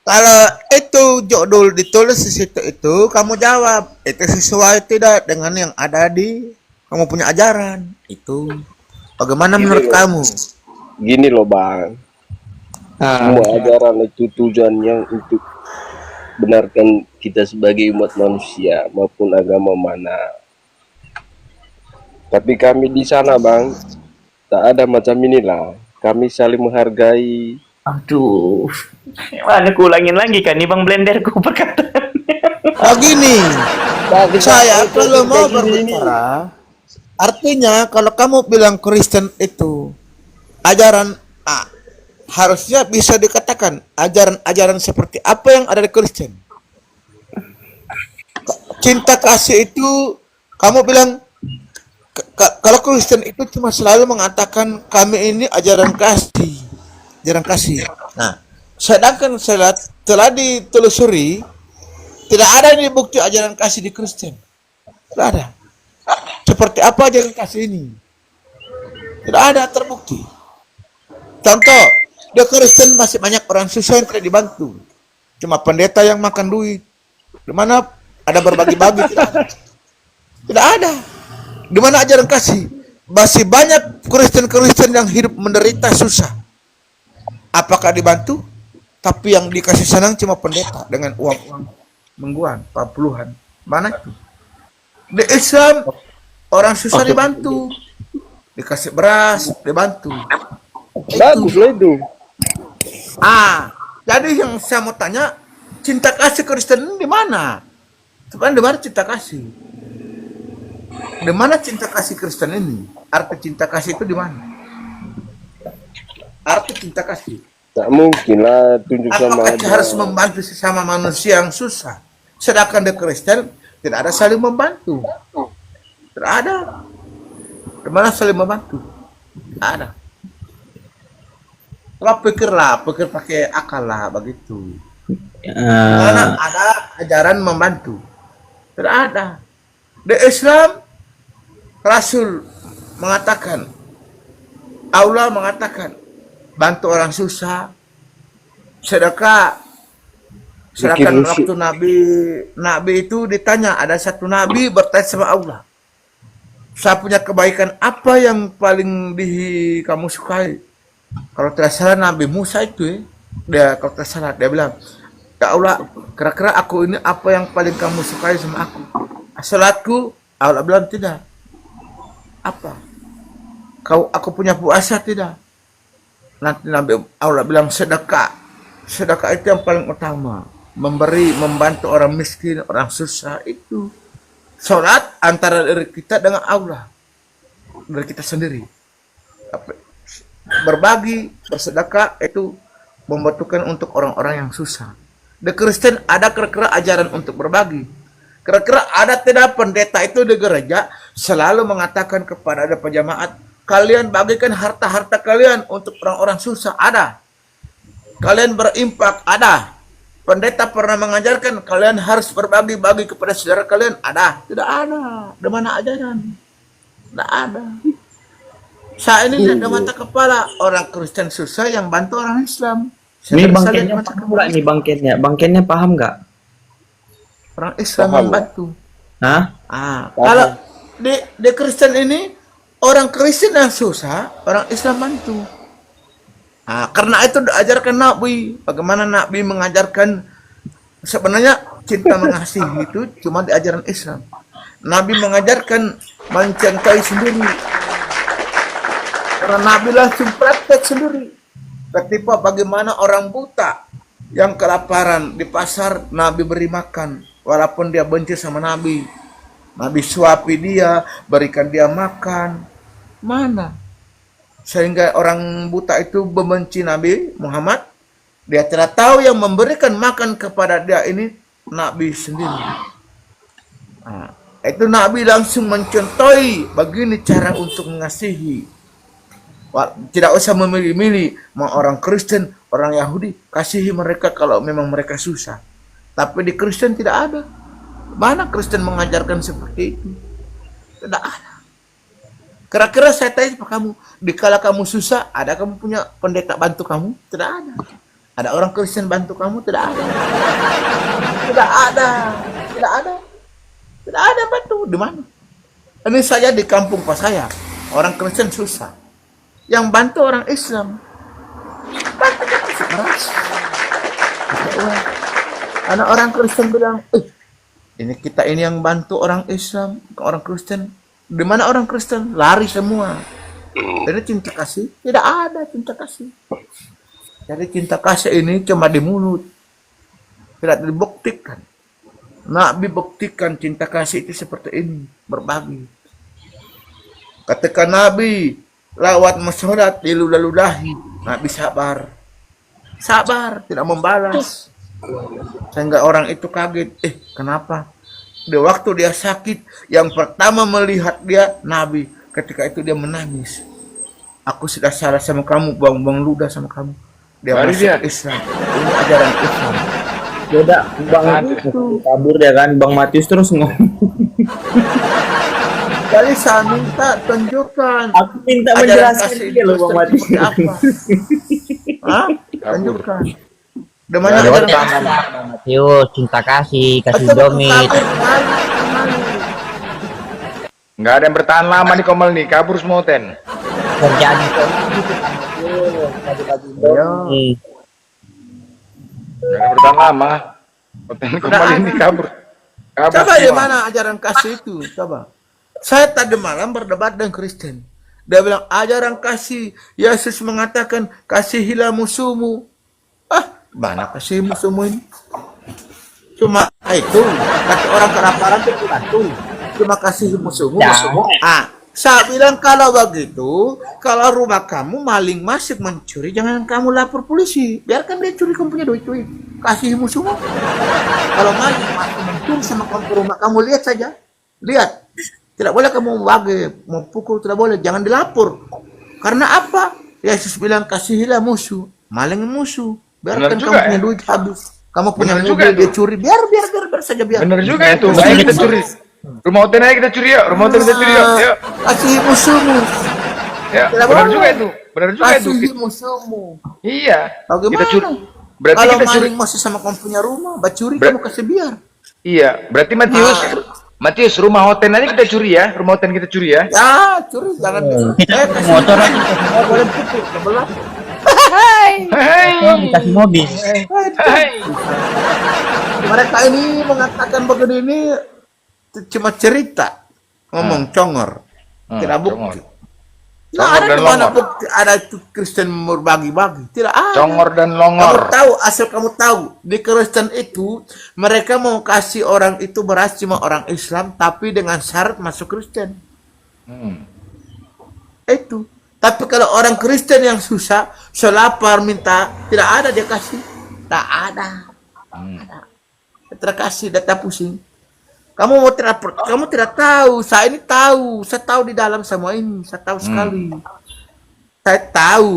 kalau itu judul ditulis di situ itu, kamu jawab itu sesuai tidak dengan yang ada di kamu punya ajaran itu. Bagaimana menurut kamu? Gini loh bang, semua ajaran itu tujuannya untuk benarkan kita sebagai umat manusia maupun agama mana. Tapi kami di sana bang, tak ada macam inilah. Kami saling menghargai. Aduh, mana ku ulangin lagi kan nih Bang Blenderku perkataannya. Oh gini, saya kalau mau berbicara, artinya kalau kamu bilang Kristen itu ajaran harusnya bisa dikatakan ajaran-ajaran seperti apa yang ada di Kristen. Cinta kasih itu Kamu bilang kalau Kristen itu cuma selalu mengatakan kami ini ajaran kasih. Nah, sedangkan setelah ditelusuri tidak ada ini bukti ajaran kasih di Kristen. Tidak ada. Seperti apa ajaran kasih ini? Tidak ada terbukti. Contoh, di Kristen masih banyak orang susah yang tidak dibantu. Cuma pendeta yang makan duit. Di mana ada berbagi-bagi? Tidak ada. Tidak ada. Di mana ajaran kasih? Masih banyak Kristen-Kristen yang hidup menderita susah. Apakah dibantu? Tapi yang dikasih senang cuma pendeta dengan uang-uang mingguan, 40-an. Mana itu? Di Islam orang susah dibantu. Dikasih beras, dibantu. Bagus lah itu. Jadi yang saya mau tanya, cinta kasih Kristen ini di mana? Sebenarnya di mana cinta kasih? Di mana cinta kasih Kristen ini? Arti cinta kasih itu di mana? Arti cinta kasih. Tak mungkin lah tunjuk sama Apakah aja. harus membantu sesama manusia yang susah? Sedangkan di Kristen tidak ada saling membantu. Tidak ada. Di mana saling membantu? Tidak ada. Kalau pikir pakai akal lah begitu. Mana ada ajaran membantu? Tidak ada. Di Islam Rasul mengatakan, Allah mengatakan, bantu orang susah, sedekah. Sedangkan waktu Nabi itu ditanya, ada satu Nabi bertanya sama Allah, saya punya kebaikan apa yang paling kamu sukai? Kalau tidak salah Nabi Musa itu kalau tidak salah dia bilang, ya Allah, kira-kira aku ini apa yang paling kamu sukai sama aku? Salatku. Allah bilang tidak. Apa? Aku punya puasa tidak? Nanti Allah bilang sedekah. Sedekah itu yang paling utama. Memberi, membantu orang miskin, orang susah itu. Salat antara diri kita dengan Allah. Dari kita sendiri. Berbagi, bersedekah itu membutuhkan untuk orang-orang yang susah. Di Kristen ada kira-kira ajaran untuk berbagi. Kira-kira ada tidak pendeta itu di gereja selalu mengatakan kepada ada pejamaat, kalian bagikan harta-harta kalian untuk orang-orang susah? Ada. Kalian berimpak? Ada. Pendeta pernah mengajarkan kalian harus berbagi-bagi kepada saudara kalian? Ada. Tidak ada. Di mana ajaran? Tidak ada. Saya ini tidak ada mata kepala. Orang Kristen susah yang bantu orang Islam. Ini bangkennya paham nggak? Ini bangkennya paham nggak? Orang Islam membantu. Hah? Kalau di Kristen ini orang Kristen yang susah, orang Islam bantu. Karena itu diajarkan Nabi. Bagaimana Nabi mengajarkan sebenarnya cinta mengasihi itu cuma di ajaran Islam. Nabi mengajarkan mencintai sendiri. Karena Nabi langsung praktek sendiri. Ketika bagaimana orang buta yang kelaparan di pasar, Nabi beri makan. Walaupun dia benci sama Nabi. Nabi suapi dia, berikan dia makan. Mana? Sehingga orang buta itu membenci Nabi Muhammad. Dia tidak tahu yang memberikan makan kepada dia ini Nabi sendiri. Itu Nabi langsung mencontohi begini cara untuk mengasihi. Tidak usah memilih-milih mau orang Kristen, orang Yahudi, kasihi mereka kalau memang mereka susah. Tapi di Kristen tidak ada. Mana Kristen mengajarkan seperti itu? Tidak ada. Kira-kira saya tanya sama kamu, dikala kamu susah, ada kamu punya pendeta bantu kamu? Tidak ada. Ada orang Kristen bantu kamu? Tidak ada. Tidak ada. Tidak ada. Tidak ada bantu. Di mana? Ini saya di kampung pas saya, orang Kristen susah. Yang bantu orang Islam. Bantu beras. Anak orang Kristen bilang, ini kita ini yang bantu orang Islam, orang Kristen. Di mana orang Kristen? Lari semua. Jadi cinta kasih tidak ada cinta kasih. Jadi cinta kasih ini cuma di mulut, tidak dibuktikan. Nabi buktikan cinta kasih itu seperti ini, berbagi. Ketika Nabi lewat masyarakat diludah-ludahi, Nabi sabar, tidak membalas. Sehingga orang itu kaget, kenapa? di waktu dia sakit, yang pertama melihat dia Nabi. Ketika itu dia menangis. Aku sudah salah sama kamu, buang-buang ludah sama kamu. Dia Baru masuk dia. Islam. Ini ajaran Islam. Beda Bang kabur dia kan, Bang Matius terus ngomong. Jadi saya minta tunjukkan. Aku minta ajaran menjelaskan kasih dia loh Bang Kristen Matius. seperti apa. Hah? Tunjukkan. Di mana Nggak ada ajaran bertahan kasih? lama. Matius, cinta kasih, kasih Betul, domit. kabur, kemana? Nggak ada yang bertahan lama nih Komel nih, kabur semua Oten. Kerjaan itu bagi-bagi domit. Nggak ada yang bertahan lama. Oten Komel ini kabur. Kabur Coba di semua. mana ajaran kasih itu? Coba. Saya tadi malam berdebat dengan Kristen. Dia bilang ajaran kasih. Yesus mengatakan kasihilah musuhmu. Ah, mana kasih musuhmu ini? Cuma itu. Kata orang kelaparan itu bantu. Cuma kasih musuhmu. Ah, saya bilang kalau begitu, kalau rumah kamu maling masuk mencuri, jangan kamu lapor polisi. Biarkan dia curi, kamu punya duit. Kasih musuhmu. Kalau maling masuk mencuri sama kamu ke rumah kamu, lihat saja. Lihat. Tidak boleh kamu bagi, mau pukul tidak boleh, jangan dilapor. Karena apa? Yesus bilang kasihilah musuh, maling musuh. Biarkan Benar kamu juga, punya ya? duit habis. Kamu punya Benar juga mobil dia itu. curi, biar saja biar. Bener juga itu. Ayo kita curi. Rumah Oten aja kita curi yuk. Rumah Oten kita curi yuk. Yuk. Kasihi musuhmu. Ya, Tidak benar boleh. juga itu. Benar juga itu. Kasihi musuhmu. Iya. Bagaimana? Kita curi. Berarti Kalau kita curi. maling masih sama kamu punya rumah, bacuri Ber- kamu kasih biar. Iya, berarti Matius rumah Oten aja kita curi ya. Rumah Oten kita curi ya. Ya, curi jangan. Kasih Motor aja tidak boleh pukul, sebelah. Hei. dikasih mobil. Hei. Mereka ini mengatakan begini ini cuma cerita, ngomong congor, tidak bukti. Nah, Congor ada dan di mana longor. bukti ada itu Kristen berbagi-bagi? Tidak ada. Congor dan Kamu longor. tahu, asal kamu tahu, di Kristen itu mereka mau kasih orang itu beras cuma orang Islam, tapi dengan syarat masuk Kristen. Itu. Tapi kalau orang Kristen yang susah, selapar minta, tidak ada dia kasih. Tak ada. Terkasih data pusing. Kamu tidak tahu, saya ini tahu, saya tahu di dalam semua ini, saya tahu sekali. Saya tahu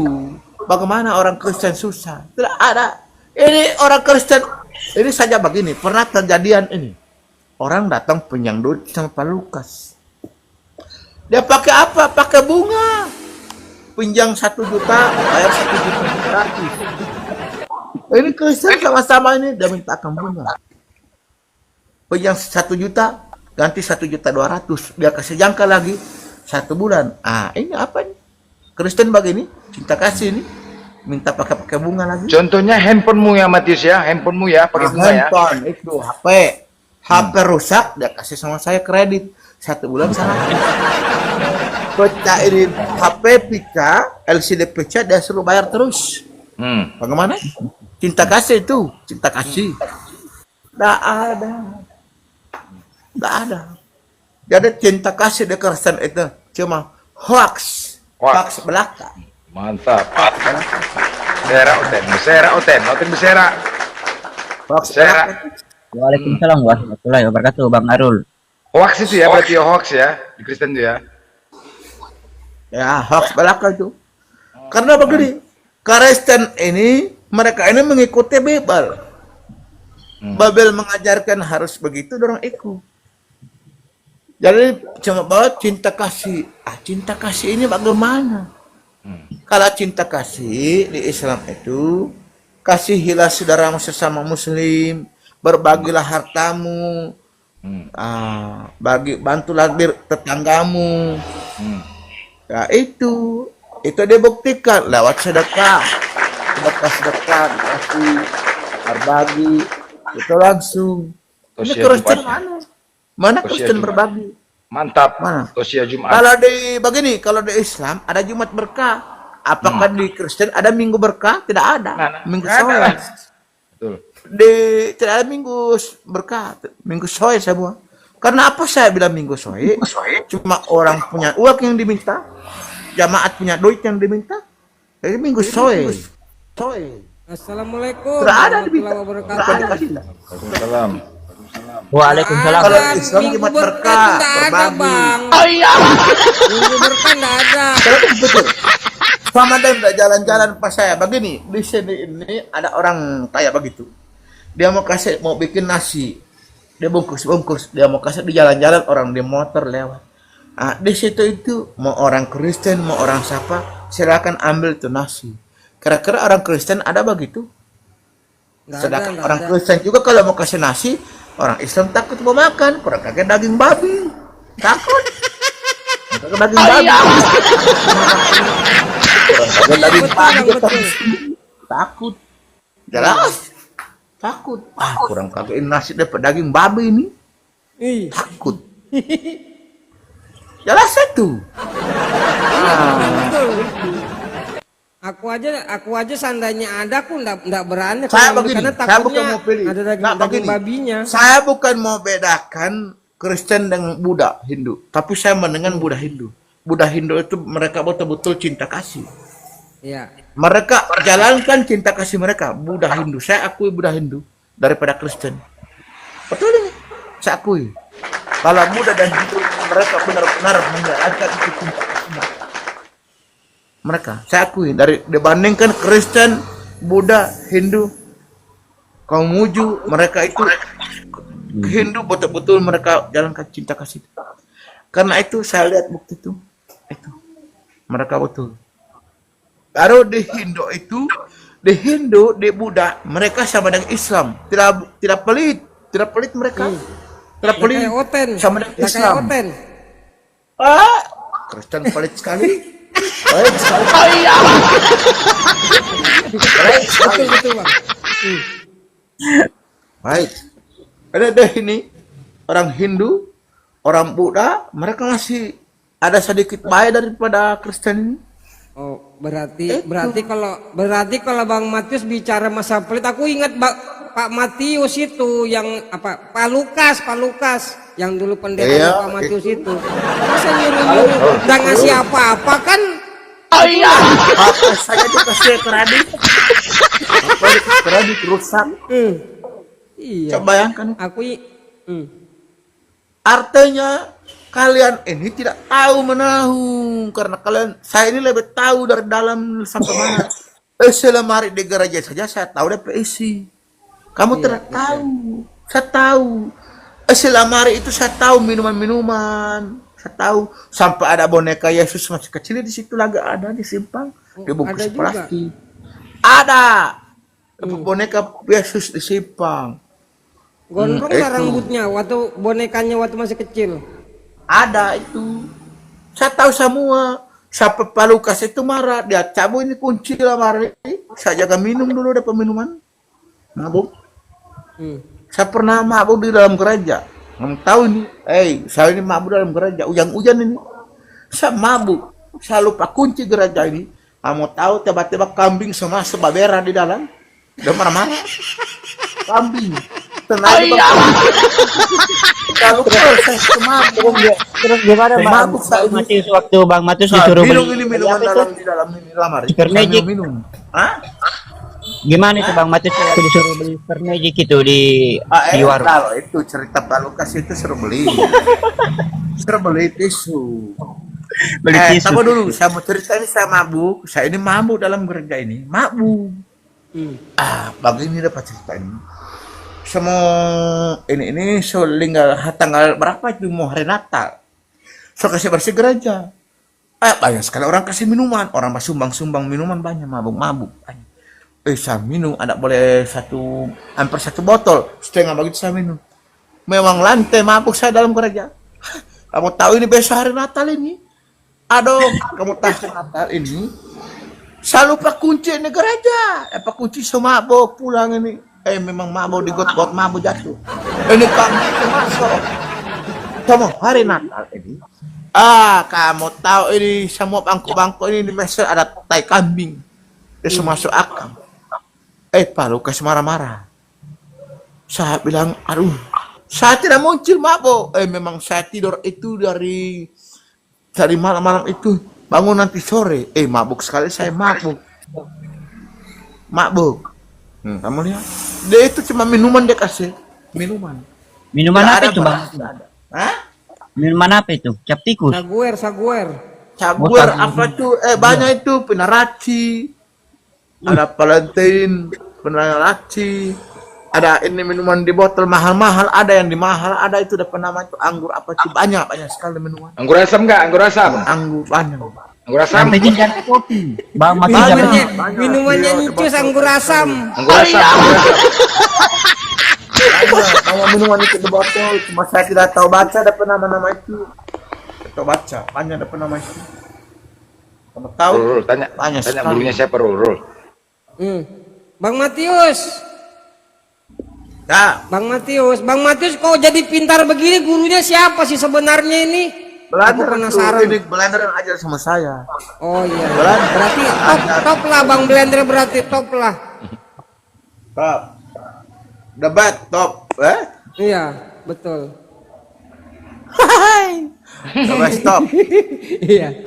bagaimana orang Kristen susah. Tidak ada. Ini orang Kristen, ini saja begini, pernah kejadian ini. Orang datang pinjam duit sama Pak Lukas. Dia pakai apa? Pakai bunga. Pinjam 1 juta, bayar 1.500.000. Ini Kristen sama-sama ini dia mintakan bunga. Pinjam 1 juta, ganti 1.200.000. Dia kasih jangka lagi 1 bulan. Ah, ini apa ini? Kristen begini, cinta kasih ini, minta pakai bunga lagi. Contohnya handphonemu ya Matius ya, handphonemu ya pakai bunga ya. Handphone itu HP rusak, dia kasih sama saya kredit 1 bulan sana. Pecah ini HP pecah, LCD pecah, dia suruh bayar terus. Bagaimana? Cinta kasih itu, cinta kasih. Tidak ada. Jadi cinta kasih di Kristen itu cuma hoax belaka. Mantap. Bersera Oten bersera. Hoax Saya- belaka. Waalaikumsalam warahmatullahi wabarakatuh, Bang Arul. Hoax itu ya, berarti ya hoax ya di Kristen itu ya. Ya, hoax belaka itu. Karena begini, Kristen ini, mereka ini mengikuti Bible. Bible mengajarkan harus begitu, dorong ikut. Jadi cuma bawa cinta kasih. Cinta kasih ini bagaimana? Kalau cinta kasih di Islam itu, kasihilah saudaramu sesama Muslim, berbagilah hartamu, bantulah tetanggamu. Ya itu dibuktikan lewat sedekah, kasih, berbagi, itu langsung. Ini Tosia Kristen Jumat. mana Tosia Kristen Jumat. berbagi? Mantap. Mana? Tosia Jumat. Kalau di Islam ada Jumat berkah. Apakah di Kristen ada Minggu berkah? Tidak ada. Mana? Minggu Nggak ada soe. lah. Betul. Tidak ada Minggu berkah. Minggu soe semua. Karena apa saya bilang Minggu soe? Cuma orang punya uang yang diminta, jamaat punya duit yang diminta. Jadi Minggu soe. Assalamualaikum Tidak ada warahmatullahi diminta. wabarakatuh. Tidak ada dikasih. Waalaikumsalam. Waalaikumsalam. Kalau Islam Jumat berkah, berbagi. Oh iya. Minggu berkah nggak ada. Kalau betul. Sama dia udah jalan-jalan pas saya begini, di sini ini ada orang kayak begitu. Dia mau bikin nasi, dia bungkus, dia mau kasih di jalan-jalan orang di motor lewat. Ah, di situ itu mau orang Kristen, mau orang siapa, silakan ambil itu nasi. Kira-kira orang Kristen ada begitu? Sedangkan orang Kristen juga kalau mau kasih nasi, orang Islam takut mau makan, kurang kaget daging babi, takut. Daging babi. Daging babi takut. Jelas. Takut. Kurang kagetin nasi dapat daging babi ini. Takut. Jelas itu. Aku aja seandainya ada aku nggak berani Saya begini, karena saya bukan takutnya mau pilih. ada daging babinya. Saya bukan mau bedakan Kristen dengan Buddha Hindu, tapi saya mendengar Buddha Hindu. Buddha Hindu itu mereka betul-betul cinta kasih. Iya. Mereka jalankan cinta kasih mereka. Buddha Hindu, saya akui Buddha Hindu daripada Kristen. Betul ini, saya akui. Kalau Buddha dan Hindu mereka benar-benar menjalankan itu cinta kasih mereka. Saya akui dibandingkan Kristen, Buddha, Hindu, Konghucu, mereka itu Hindu betul-betul mereka jalankan cinta kasih. Karena itu saya lihat bukti itu mereka betul. Baru di Hindu, di Buddha, mereka sama dengan Islam. Tidak pelit mereka. Tidak pelit sama dengan Islam. Kristen pelit sekali. Baik sekali. Oh iya. Baik sekali. Betul Bang. Baik. Ada deh ini orang Hindu, orang Buddha, mereka masih ada sedikit baik daripada Kristen ini. Oh, berarti kalau Bang Matius bicara masa pelit, aku ingat Pak Matius itu yang apa? Pak Lukas yang dulu pendeta Pak Matius itu. Masa nyuruh dan ngasih apa-apa kan? Oh iya. Apa saja dikasih kredit rusak. Iya. Coba bayangkan. Artinya kalian ini tidak tahu menahu karena saya ini lebih tahu dari dalam sampai mana. Selemari di gereja saja saya tahu DPSI. Kamu tidak tahu. Saya tahu. Selemari itu saya tahu minuman-minuman. Saya tahu sampai ada boneka Yesus masih kecil di situ lagi ada di simpang dibungkus plastik. Ada boneka Yesus di simpang. Gondrong lah rambutnya waktu bonekanya waktu masih kecil. Ada itu. Saya tahu semua. Sampai Pak Lukas itu marah. Dia cabut ini kunci lah marah. Saya jaga minum dulu dapat minuman. Mabuk. Saya pernah mabuk di dalam gereja. Kamu tahu ini. Saya ini mabuk dalam gereja. Hujan-hujan ini. Saya mabuk. Saya lupa kunci gereja ini. Kamu tahu tiba-tiba kambing semua sebabera di dalam. Dia marah-marah. Kambing. Tenang. Kalau Terus gimana Bang Matius waktu Bang Matius disuruh beli minuman di dalam lamar. Super Magic. Minum. Hah? Gimana itu Bang Matius waktu disuruh beli Super Magic itu di warung? Kalau itu cerita Pak Lukas itu suruh beli. Suruh beli tisu. Beli tisu. Sama dulu, saya mau cerita ini saya mabuk. Saya ini mabuk dalam gereja ini. Mabuk. Begini dapat cerita ini. Semua ini selinggal tanggal berapa itu mau hari Natal. So kasih bersih gereja. Banyak sekali orang kasih minuman. Orang sumbang minuman banyak. Mabuk. Saya minum. Ada boleh hampir satu botol. Setengah begitu saya minum. Memang lantai mabuk saya dalam gereja. Kamu tahu ini besok hari Natal ini. Aduh, kamu tahu Natal ini. Saya lupa kunci ini gereja. Kunci semabuk pulang ini. Memang mabuk di got mabuk jatuh. Ini kambing itu masuk. Kamu hari Natal ini. Kamu tahu ini semua bangku-bangku ini di meja ada tai kambing. Dia masuk akal. Pak Lukas marah-marah. Saya bilang, aduh, saya tidak muncul mabuk. Memang saya tidur itu dari malam-malam itu. Bangun nanti sore. Mabuk sekali saya mabuk. Kamu lihat, dia itu cuma minuman dia kasih minuman. Minuman Tidak apa ada, itu, Pak. Bang? Tidak ada. Hah? Minuman apa itu? Cap tikus. Saguer, saguer. Caguer apa tuh? Banyak itu penaraci. Ada Valentine, penaraci. Ada ini minuman di botol mahal-mahal, ada yang di mahal, ada itu dapat nama itu anggur apa sih, banyak sekali minuman. Anggur asam nggak? Anggur asam. Anggur banyak. Anggur asam. Sampai jangan kopi. Bang Mati Minumannya, jangan. minumannya nyicus anggur asam. Anggur asam. Anggur asam. Banyak minuman itu di botol, cuma saya tidak tahu baca dapat nama-nama itu. Tidak tahu baca, banyak dapat nama itu. Kamu tahu? Rul, tanya Banyak tanya sekali. gurunya siapa, Rul? Bang Matius. Ya, Bang Matius kok jadi pintar begini, gurunya siapa sih sebenarnya ini? Belanda Aku penasaran. ini Belanda yang ajar sama saya. Oh iya. Belanda. Berarti top lah Bang Blender, berarti top lah. Top. Debat top, Iya, betul. Debat top. Iya.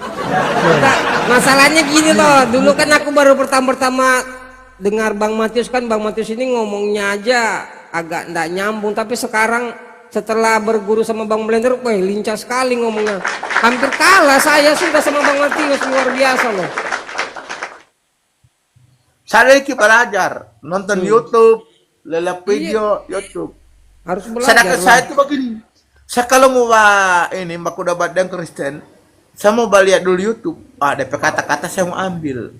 Nah, masalahnya gini loh, dulu kan aku baru pertama dengar Bang Matius, kan Bang Matius ini ngomongnya aja agak ndak nyambung, tapi sekarang setelah berguru sama Bang Blender, wah lincah sekali ngomongnya. Hampir kalah saya sudah sama Bang Matius, luar biasa loh. Saya lagi belajar, nonton YouTube, lihat video YouTube. Harus belajar. Sedangkan loh. saya itu begini, saya kalau mau ini mbak udah badan Kristen, saya mau lihat dulu YouTube, DP kata-kata saya mau ambil.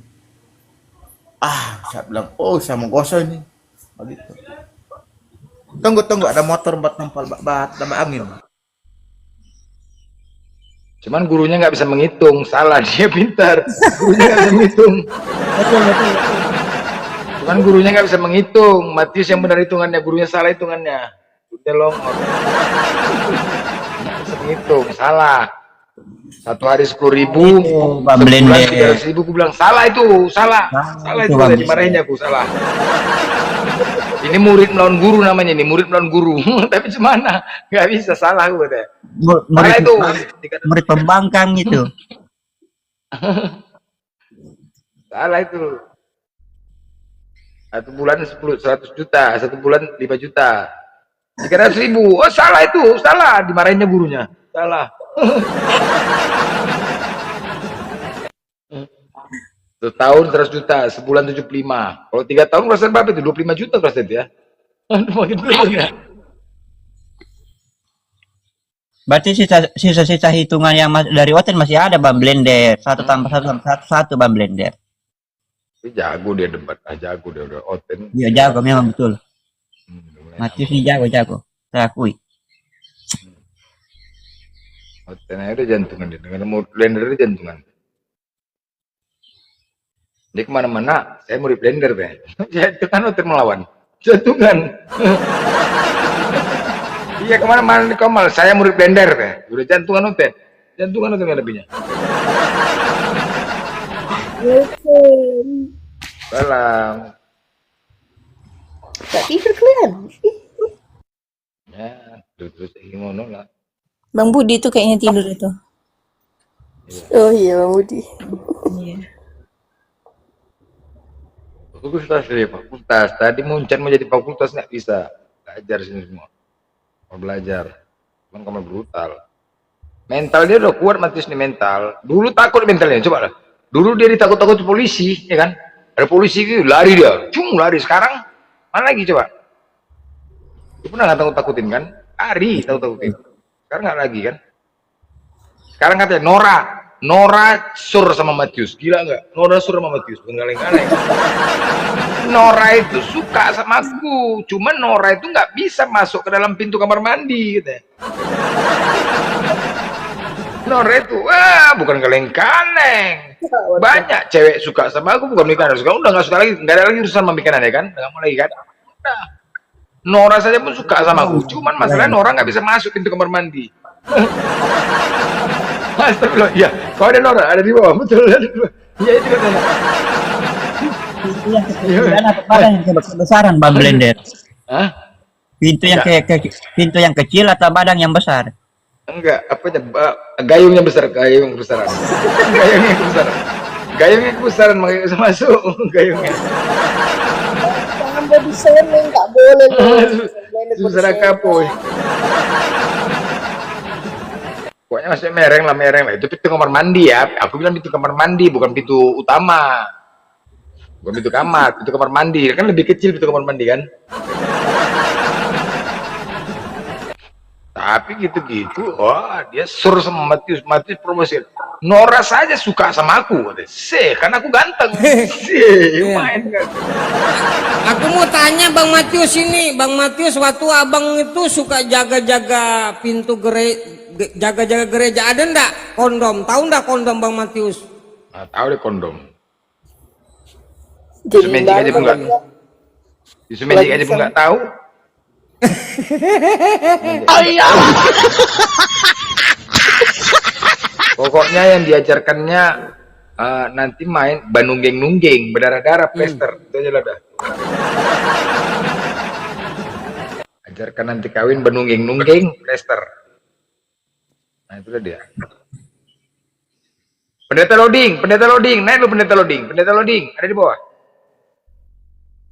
Saya bilang, saya mau gosok ini. Begitu. Tunggu, ada motor buat nampal tambah angin. Cuman gurunya nggak bisa menghitung, salah, dia pintar. Gurunya nggak bisa menghitung. Betul. Cuman gurunya nggak bisa menghitung. Matius yang benar hitungannya, gurunya salah hitungannya. Udah longor. Nggak bisa menghitung, salah. Satu hari 10.000, Bang Blender. 300.000, aku bilang salah itu, salah itu, Bang. dimarahinnya aku, salah. Ini murid melawan guru namanya, ini murid melawan guru. Tapi gimana? Nggak bisa, salah aku katanya. Salah itu. Murid pembangkang itu. Salah itu. 1 bulan 100 juta, 1 bulan 5 juta. 300.000, salah itu, salah, dimarahinnya gurunya, salah. Setahun 100 juta, sebulan 75. Kalau 3 tahun perasaan berapa itu? 25 juta perasaan itu ya. Aduh, makin belum ya. Berarti sisa hitungan yang dari Oten masih ada, Bang Blender. 1 tambah 1 tambah 1, Bang Blender. Jago dia debat, jago dia udah Oten. Iya jago memang betul. Matius ini jago. Saya akui. Oten aja udah jantungan dia, dengan Blender dia jantungan. Dia kemana-mana, saya murid Blender deh. Itu kan Oten melawan, jantungan. Iya kemana-mana di Komal, saya murid Blender deh. Udah jantungan Oten nggak lebihnya. Salam. Tak tidur kalian. Ya, terus ngono lah. Bang Budi tuh kayaknya tidur itu. Oh iya Bang Budi. Iya. Fakultas dari fakultas. Tadi Muncan mau jadi fakultas nggak bisa. Belajar sini semua. Mau belajar. Cuman kamu brutal. Mental dia udah kuat, Matius nih mental. Dulu takut mentalnya, coba lah. Dulu dia ditakut-takut polisi, ya kan? Ada polisi gitu, lari dia. Lari. Sekarang mana lagi coba? Dia pernah nggak takut-takutin kan? Lari, takut-takutin. Sekarang nggak lagi kan? Sekarang katanya Nora sur sama Matius, gila nggak? Nora sur sama Matius, bukan kaleng-kaleng. Nora itu suka sama aku, cuman Nora itu nggak bisa masuk ke dalam pintu kamar mandi, gitu. Nora itu, bukan kaleng-kaleng. Banyak cewek suka sama aku, bukan mikanan. Sekarang udah nggak suka lagi, nggak ada lagi urusan sama mikanan ya kan? Nggak mau lagi kan? Udah. Nora saja pun suka sama aku, cuman masalahnya Nora nggak bisa masuk pintu kamar mandi. Astagfirullah, iya. Kau ada Nora, ada di bawah, betul. Iya itu katanya. Badan yang kebesaran, Bang Blender. Hah? Pintu yang kecil atau badan yang besar? Enggak, gayungnya besar, gayungnya kebesaran. Gayungnya kebesaran, makanya bisa masuk gayungnya. yang body shaming nggak boleh loh. Blender body Susah shaming. kapoy. Pokoknya masih mereng lah. Itu pintu kamar mandi ya. Aku bilang pintu kamar mandi, bukan pintu utama. Bukan pintu kamar, pintu kamar mandi. Kan lebih kecil pintu kamar mandi kan. Tapi gitu-gitu, dia suruh sama Matius promosi. Nora saja suka sama aku, karena aku ganteng. Main kan. Aku mau tanya Bang Matius ini, Bang Matius, waktu abang itu suka jaga-jaga pintu jaga-jaga gereja, ada ndak kondom? Tahu ndak kondom Bang Matius? Nah, tahu deh kondom. Jadi Magic aja pun nggak. Magic aja pun nggak tahu. Pokoknya yang diajarkannya nanti main banunggeng-nunggeng, berdarah-darah, plester, itu aja lah dah. Ajarkan nanti kawin banunggeng-nunggeng, plester. Nah itu dia. Pendeta loading, naik lu pendeta loading, ada di bawah.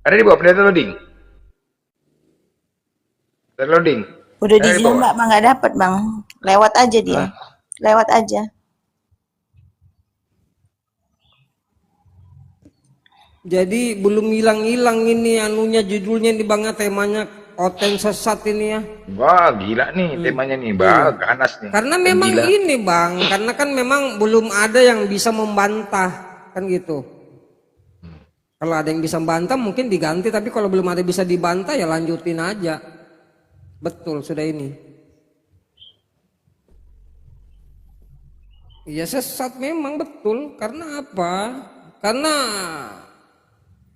Ada di bawah pendeta loading. Loading. Udah dizoom Bang, nggak dapat Bang. Lewat aja dia. Lewat aja. Jadi belum hilang-hilang ini anunya, judulnya di Bangnya, temanya Oten sesat ini ya. Wah gila nih temanya nih, ganas nih. Karena memang gila ini Bang, karena kan memang belum ada yang bisa membantah kan gitu. Kalau ada yang bisa membantah mungkin diganti, tapi kalau belum ada bisa dibantah ya lanjutin aja. Betul sudah ini. Iya sesat memang betul. Karena apa? Karena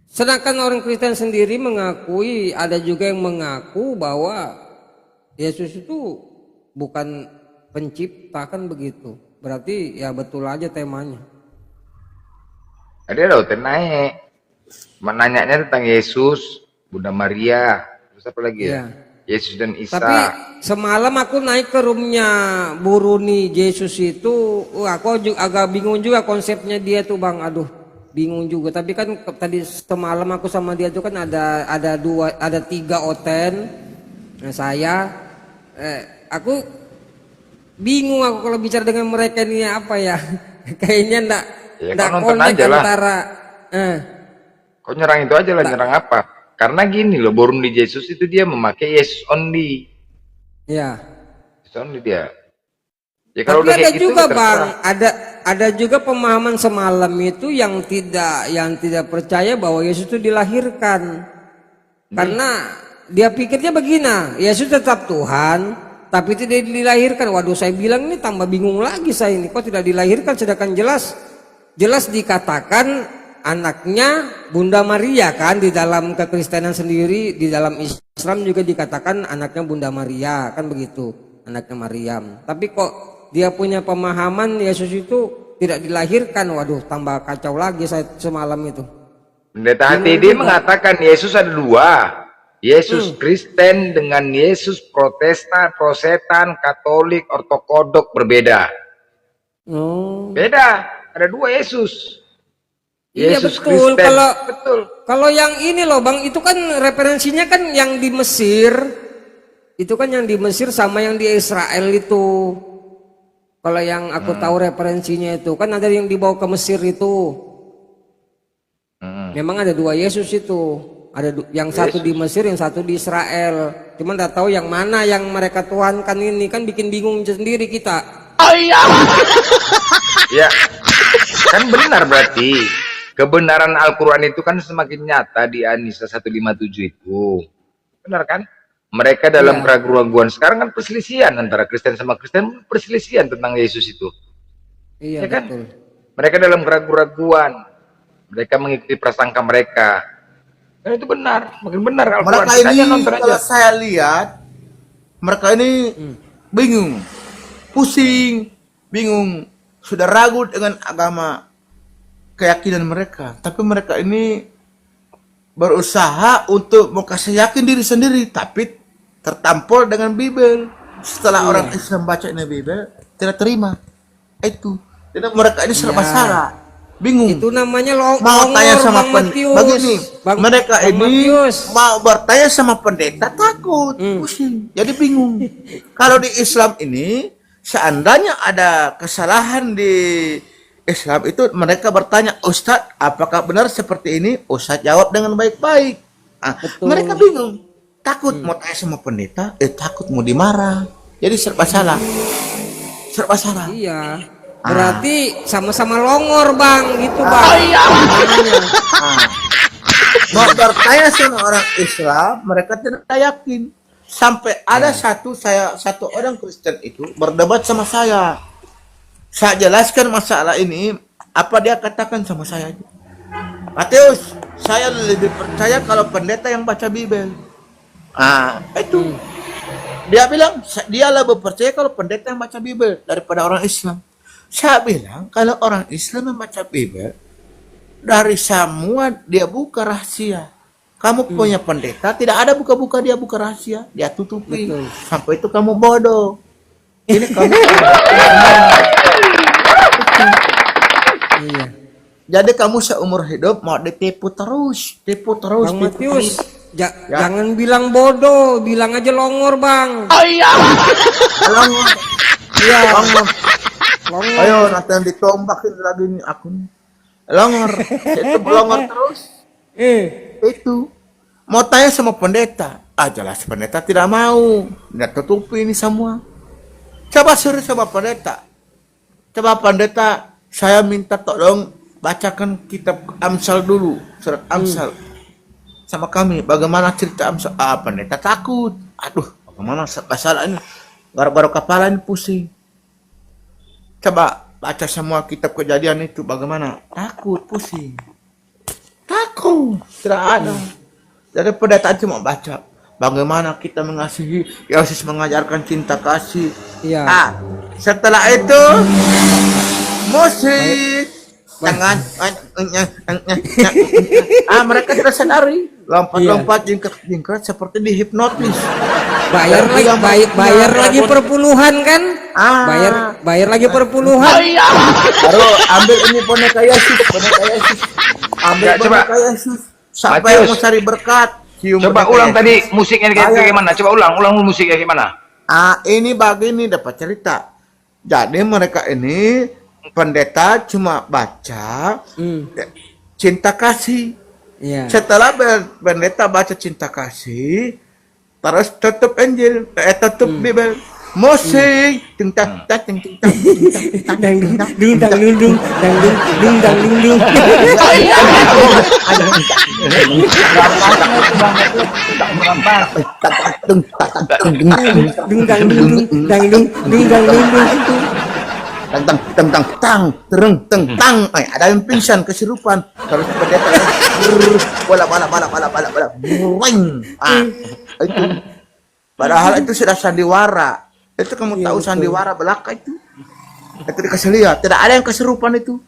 sedangkan orang Kristen sendiri mengakui, ada juga yang mengaku bahwa Yesus itu bukan pencipta, kan begitu. Berarti ya betul aja temanya. Ada loh naik. Menanyanya tentang Yesus, Bunda Maria, terus apa lagi ya? Yesus dan Isa. Tapi semalam aku naik ke roomnya Bu Runi Yesus itu, aku juga agak bingung juga konsepnya dia tuh Bang. Aduh, bingung juga. Tapi kan tadi semalam aku sama dia tuh kan ada tiga Oten. Nah, saya aku bingung aku kalau bicara dengan mereka ini apa ya. Kayaknya enggak connect antara Kok nyerang itu aja lah, nyerang apa? Karena gini loh, born di Yesus itu dia memakai Yesus only. Ya. Yesus only dia. Ya kalau tapi udah ada kayak gitu, juga Bang, ada juga pemahaman semalam itu yang tidak percaya bahwa Yesus itu dilahirkan. Karena dia pikirnya begini, Yesus tetap Tuhan, tapi tidak dilahirkan. Waduh, saya bilang ini tambah bingung lagi saya ini, kok tidak dilahirkan, sedangkan jelas dikatakan anaknya Bunda Maria kan, di dalam kekristenan sendiri, di dalam Islam juga dikatakan anaknya Bunda Maria kan begitu, anaknya Maryam. Tapi kok dia punya pemahaman Yesus itu tidak dilahirkan. Waduh, tambah kacau lagi saya semalam itu. Pendeta HTD mengatakan Yesus ada dua, Yesus Kristen dengan Yesus Protestantan, Katolik, Ortokodok, berbeda. Beda, ada dua Yesus. Iya Yesus betul. Kristen. Kalau yang ini loh Bang, itu kan referensinya kan yang di Mesir. Itu kan yang di Mesir sama yang di Israel itu. Kalau yang aku tahu referensinya itu kan ada yang dibawa ke Mesir itu. Memang ada dua Yesus itu. Ada yang satu di Mesir, yang satu di Israel. Cuman nggak tahu yang mana yang mereka tuhankan ini, kan bikin bingung sendiri kita. Ya, kan benar berarti. Kebenaran Al-Quran itu kan semakin nyata di An-Nisa 157 itu. Benar kan? Mereka dalam keraguan-keraguan. Sekarang kan perselisihan antara Kristen sama Kristen, perselisihan tentang Yesus itu. Iya, kan? betul. Mereka dalam keraguan-keraguan. Mereka mengikuti prasangka mereka. Dan itu benar, makin benar Al-Quran. Mereka ini kalau saya lihat, mereka ini bingung, pusing, bingung, sudah ragu dengan agama, keyakinan mereka. Tapi mereka ini berusaha untuk mau kasih yakin diri sendiri, tapi tertampol dengan Bible. Setelah orang Islam baca ini Bible, tidak terima. Itu. Jadi mereka ini serba salah. Bingung. Itu namanya Mau longor, tanya sama Bang Matius. begini, mereka Bang ini Matius. mau bertanya sama pendeta takut, pusing, jadi bingung. Kalau di Islam ini, seandainya ada kesalahan di Islam itu, mereka bertanya, Ustadz, apakah benar seperti ini? Ustadz jawab dengan baik-baik. Mereka bingung, takut mau tanya sama pendeta, takut mau dimarah, jadi serba salah. Serba salah. Iya. Berarti sama-sama longor, Bang, gitu, Bang. Oh, iya. Mau bertanya sama orang Islam, mereka tidak yakin. Sampai ada satu orang Kristen itu berdebat sama saya. Saya jelaskan masalah ini, apa dia katakan sama saya. Matius, saya lebih percaya kalau pendeta yang baca Bible. Itu. Dia bilang, dia lebih percaya kalau pendeta yang baca Bible daripada orang Islam. Saya bilang, kalau orang Islam membaca Bible, dari semua dia buka rahasia. Kamu punya pendeta, tidak ada buka-buka dia buka rahasia. Dia tutupi. Betul. Sampai itu kamu bodoh. Ini kamu Iya. Jadi kamu seumur hidup mau ditipu terus. Bang Matius, jangan bilang bodoh, bilang aja longor, Bang. Oh iya. Longor. Iya. Longor. Longor. Ayo nanti yang ditombakin lagi nih akun. Longor. Itu longor terus. Itu. Mau tanya sama pendeta. Jelas pendeta tidak mau. Tidak tutupi ini semua. Coba suruh sama pendeta. Coba pendeta, saya minta tolong bacakan kitab Amsal dulu. Surat Amsal. Sama kami. Bagaimana cerita Amsal? Pendeta takut. Aduh, bagaimana masalah ini? Baru-baru kepala ini pusing. Coba baca semua kitab Kejadian itu bagaimana? Takut, pusing. Takut, tidak ada. Jadi pendeta cuma baca bagaimana kita mengasihi. Yesus mengajarkan cinta kasih. Iya. Setelah itu musik. Tangan. Mereka tidak sadari. Lompat-lompat jingkrat seperti dihipnotis. Bayar lagi perpuluhan kan? Bayar lagi perpuluhan. Baru ambil ini boneka Yesus. Ambil boneka Yesus. Sampai mau cari berkat. Coba ulang tadi musiknya kayak gimana? Coba ulang musiknya gimana? Ini begini dapat cerita. Jadi mereka ini pendeta cuma baca cinta kasih. Iya. Setelah pendeta baca cinta kasih, terus tutup Injil, tutup Bible. Musik, tentang ada yang pingsan kesurupan terus pendeta bola itu padahal itu sudah sandiwara. Itu kamu tahu sandiwara belaka itu dikasih lihat tidak ada yang kesurupan itu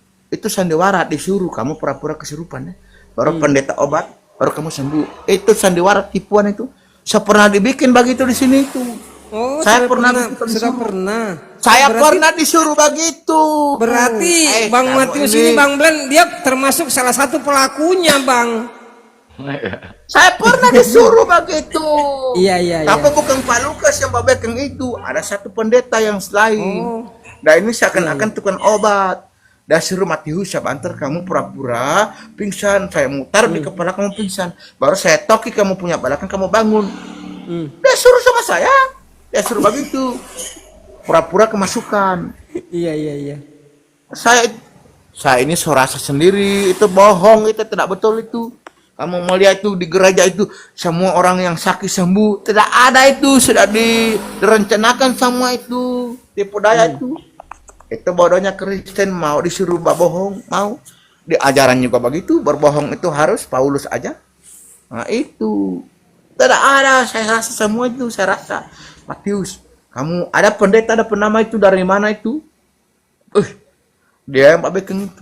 sandiwara, disuruh kamu pura-pura kesurupan ya. Baru pendeta obat baru kamu sembuh. Itu sandiwara tipuan itu. Saya pernah dibikin begitu di sini itu. Oh, saya pernah disuruh begitu. Berarti Bang Matius ini Bang Blen dia termasuk salah satu pelakunya, Bang. Saya pernah disuruh begitu. Iya. Tapi bukan Pak Lukas yang babekeng itu. Ada satu pendeta yang lain. Nah ini seakan-akan tukang obat. Dah suruh Matius, saya banter kamu pura-pura pingsan. Saya mutar di kepala kamu pingsan. Baru saya toki kamu punya belakang kamu bangun. Dia suruh sama saya. Dia suruh begitu. Pura-pura kemasukan. Iya. Saya ini rasa sendiri. Itu bohong, itu tidak betul itu. Kamu melihat itu di gereja itu semua orang yang sakit sembuh, tidak ada itu, sudah direncanakan semua itu, tipu daya itu. Itu bodohnya Kristen mau disuruh bohong, mau di ajaran juga begitu, berbohong itu harus Paulus aja. Nah itu tidak ada, saya rasa semua itu, saya rasa. Matius, kamu ada pendeta, ada penama itu dari mana itu? Dia yang babekeng itu.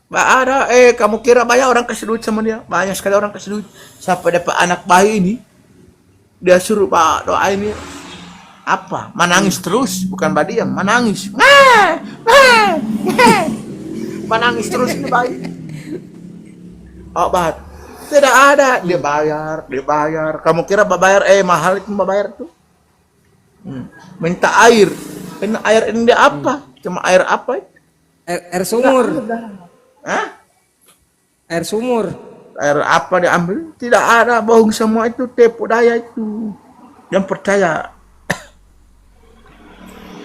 Mbak ada, kamu kira banyak orang kasih duit sama dia? Banyak sekali orang kasih duit. Sampai dapat anak bayi ini, dia suruh Pak doa ini menangis terus, bukan badiam, menangis. Nangis terus ini bayi. Obat. Tidak ada, dia bayar. Kamu kira bayar mahal itu bayar tuh? Minta air. Ini air ini dia apa? Cuma air apa? Air sumur. Hah? Air sumur. Air apa diambil? Tidak ada, bohong semua itu, tipu daya itu. Yang percaya.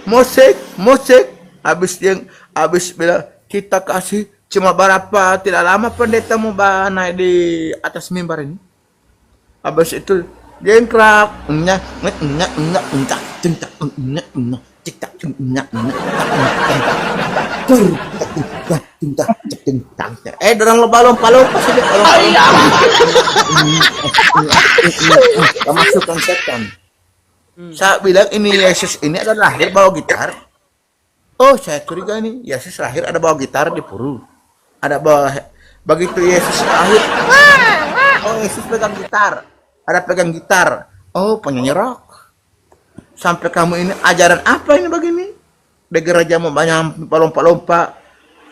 Musik. Habis bila kita kasih cuma berapa, tidak lama pendeta mau naik di atas mimbar ini. Habis itu jengkrak, dorang lompa saja. Kemasukan setan. Saya bilang ini Yesus ini adalah lahir bawa gitar. Oh, saya curiga nih, Yesus lahir ada bawa gitar di puru. Ada bawa, begitu Yesus lahir, oh Yesus pegang gitar. Ada pegang gitar. Oh, penyanyi rock. Sampai kamu ini ajaran apa ini begini? Di gereja mau banyak lompat-lompat.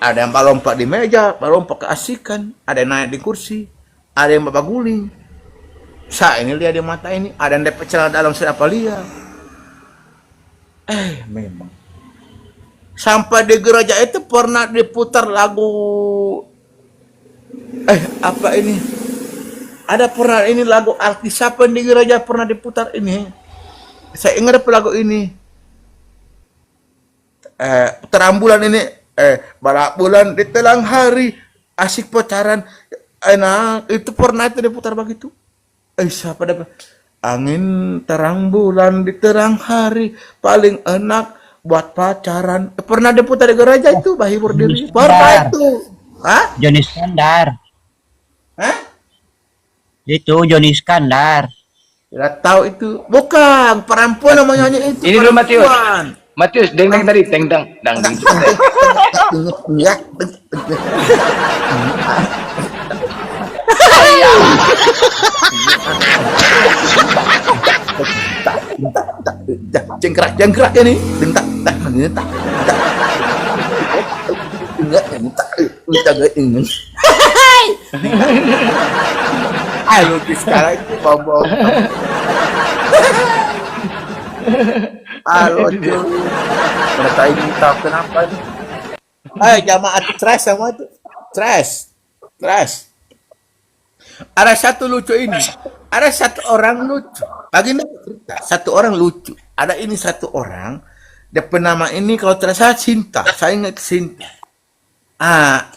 Ada yang lompat di meja, lompat keasikan. Ada yang naik di kursi. Ada yang babak guling. Saya ini lihat di mata ini. Ada yang dapat celana dalam siapa lihat. Memang. Sampai di gereja itu pernah diputar lagu. Apa ini? Ada pernah ini lagu artis siapa di gereja pernah diputar ini. Saya ingat lagu ini. Terang bulan ini. Balak bulan di telang hari. Asik pacaran. Enak. Itu pernah itu diputar begitu. Siapa dapat? Angin terang bulan di terang hari. Paling enak buat pacaran. Pernah diputar di gereja itu. Bahibur diri. Pernah itu. Hah? Joni Iskandar. Hah? Itu Joni Iskandar. Tidak tahu itu. Bukan, perempuan namanya itu. Ini dulu Matius. Matius, deng tadi, deng. Ya. Jengkrak ini. Ayo sekarang itu bobo. Halo tuh. Mereka ini tahu kenapa nih. Ayo jamaah stres sama itu. Stres. Ada satu lucu ini. Ada satu orang lucu. Baginda cerita. Satu orang lucu. Ada ini satu orang. Dia penama ini kalau terasa Cinta. Saya ingat Cinta.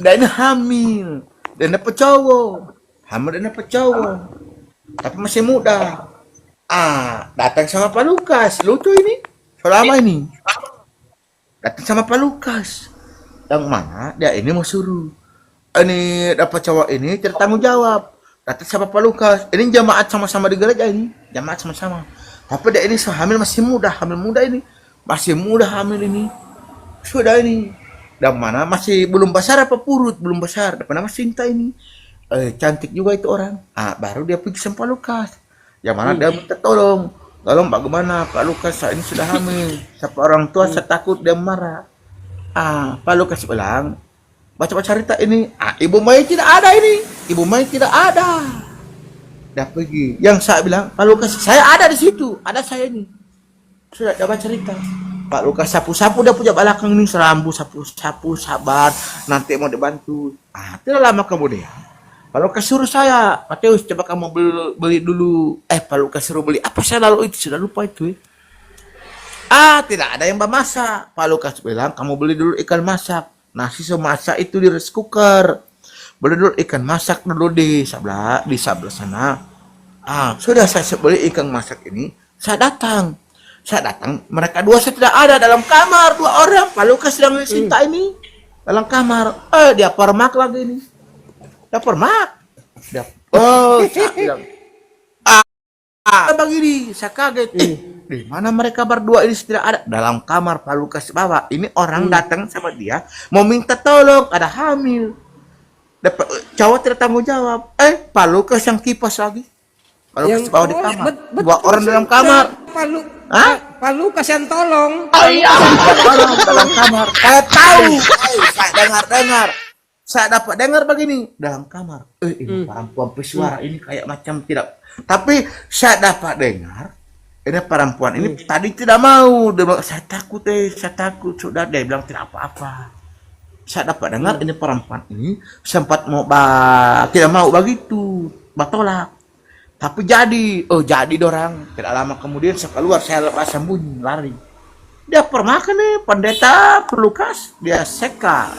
Dan ini hamil. Dan dapat cowok. Tapi masih muda. Datang sama Pak Lukas. Lucu ini. Selama ini. Datang sama Pak Lukas. Yang mana dia ini mau suruh. Ini dapat cowok ini tidak tanggung jawab. Datang sama Pak Lukas. Ini jamaat sama-sama di gereja ini. Jamaat sama-sama. Tapi dia ini hamil masih muda. Hamil muda ini. Masih muda hamil ini. Sudah ini. Dan mana masih belum besar apa purut. Belum besar. Dapat nama Cinta ini. Cantik juga itu orang. Baru dia pergi sama Pak Lukas. Yang mana dia minta tolong bagaimana Pak Lukas, saya ini sudah hamil. Siapa orang tua saya takut dia marah. Pak Lukas bilang, baca cerita ini. Ibu Mai tidak ada ini. Dia pergi. Yang saya bilang, Pak Lukas, saya ada di situ. Ada saya ini. Sudah coba cerita. Pak Lukas sapu-sapu dia punya belakang ini, serambu sapu-sapu, sabar. Nanti mau dibantu. Tidak lama kemudian Pak Lukas suruh saya, Matius, coba kamu beli dulu. Pak Lukas suruh beli apa, saya lalu itu sudah lupa itu. Tidak ada yang masak. Pak Lukas bilang, kamu beli dulu ikan masak. Nasi semasak itu di rice cooker. Beli dulu ikan masak dulu di sebelah sana. Sudah saya beli ikan masak ini. Saya datang. Mereka dua saya tidak ada dalam kamar, dua orang. Pak Lukas sedang Cinta ini dalam kamar. Dia permak lagi ini. Saya bilang, begini, saya kaget. Di mana mereka berdua ini tidak ada dalam kamar Pak Lukas bawa. Ini orang datang sama dia mau minta tolong, ada hamil. Cowok tidak tanggung jawab. Pak Lukas yang kipas lagi. Pak Lukas bawa di kamar. Dua orang dalam kamar. Pak Lukas yang tolong. Dalam kamar. Saya tahu. Saya dengar. Saya dapat dengar begini dalam kamar. Ini perempuan pesuara ini kayak macam tidak. Tapi saya dapat dengar ini perempuan ini tadi tidak mau. Dia bilang, saya takut. Sudah dia bilang tidak apa-apa. Saya dapat dengar ini perempuan ini sempat mau tidak mau begitu, batolak. Tapi jadi dorang. Tidak lama kemudian saya keluar, saya lepas sembunyi, lari. Dia pernah kan nih pendeta Lukas, dia seka.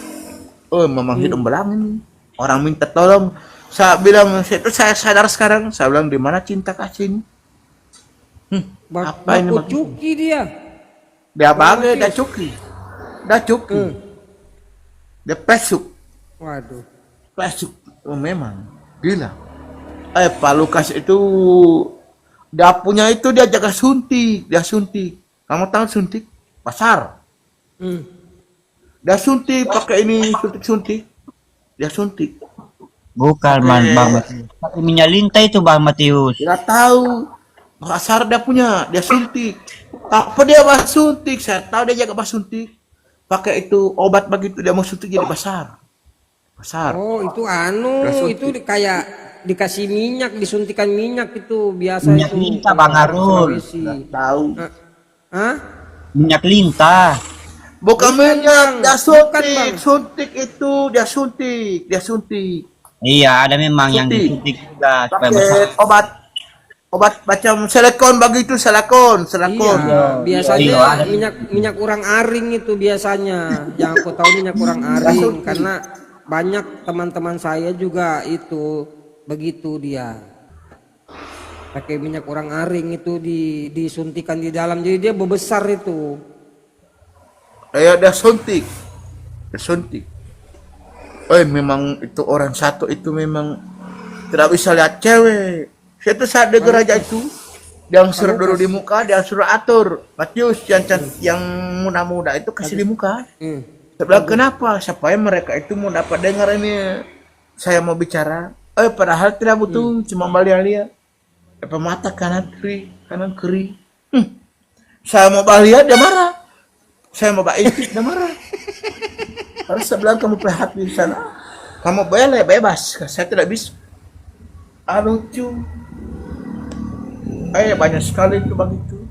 Memang hidup belang ini. Orang minta tolong. Saya bilang, saya sadar sekarang. Saya bilang, di mana cinta kasih ini? Apa ini? Cuki dia. Dia bagai, dia cuki. Dia pesuk. Waduh. Pesuk. Memang. Gila. Pak Lukas itu, dia punya itu, dia jaga suntik. Dia suntik. Kamu tahu suntik? Pasar. Dia suntik pakai ini suntik. Dia suntik. Bukan Bang Matius. Pakai minyak lintah itu Bang Matius. Tidak tahu. Pasar dia punya, dia suntik. Apa dia suntik? Saya tahu dia jaga suntik. Pakai itu obat begitu dia mau suntik jadi besar. Oh, itu itu kayak dikasih minyak, disuntikan minyak itu biasa minyak itu. Lintah Bang Arul. Tahu. Minyak lintah. Bukan minyak, dia suntik itu, dia suntik. Iya, ada memang yang disuntik juga supaya besar. Obat macam selekon begitu, selekon. Iya, biasanya minyak urang aring itu biasanya. Yang aku tahu minyak urang aring karena banyak teman-teman saya juga itu begitu dia. Pakai minyak urang aring itu disuntikan di dalam jadi dia membesar itu. Dia suntik. Memang itu orang satu itu memang tidak bisa lihat cewek. Itu saat di gereja itu, yang suruh dulu di muka, dia suruh atur. Matius yang muda-muda itu kasih di muka. Saya bilang kenapa? Supaya mereka itu mau dapat dengar ini. Saya mau bicara. Padahal tidak butuh, cuma balia-lia. Mata kanan kiri. Saya mau balia, dia marah. Saya mau baik, dia marah. Harus saya bilang kamu perhati di sana. Kamu boleh bebas, saya tidak bisa. Lucu. Banyak sekali itu begitu.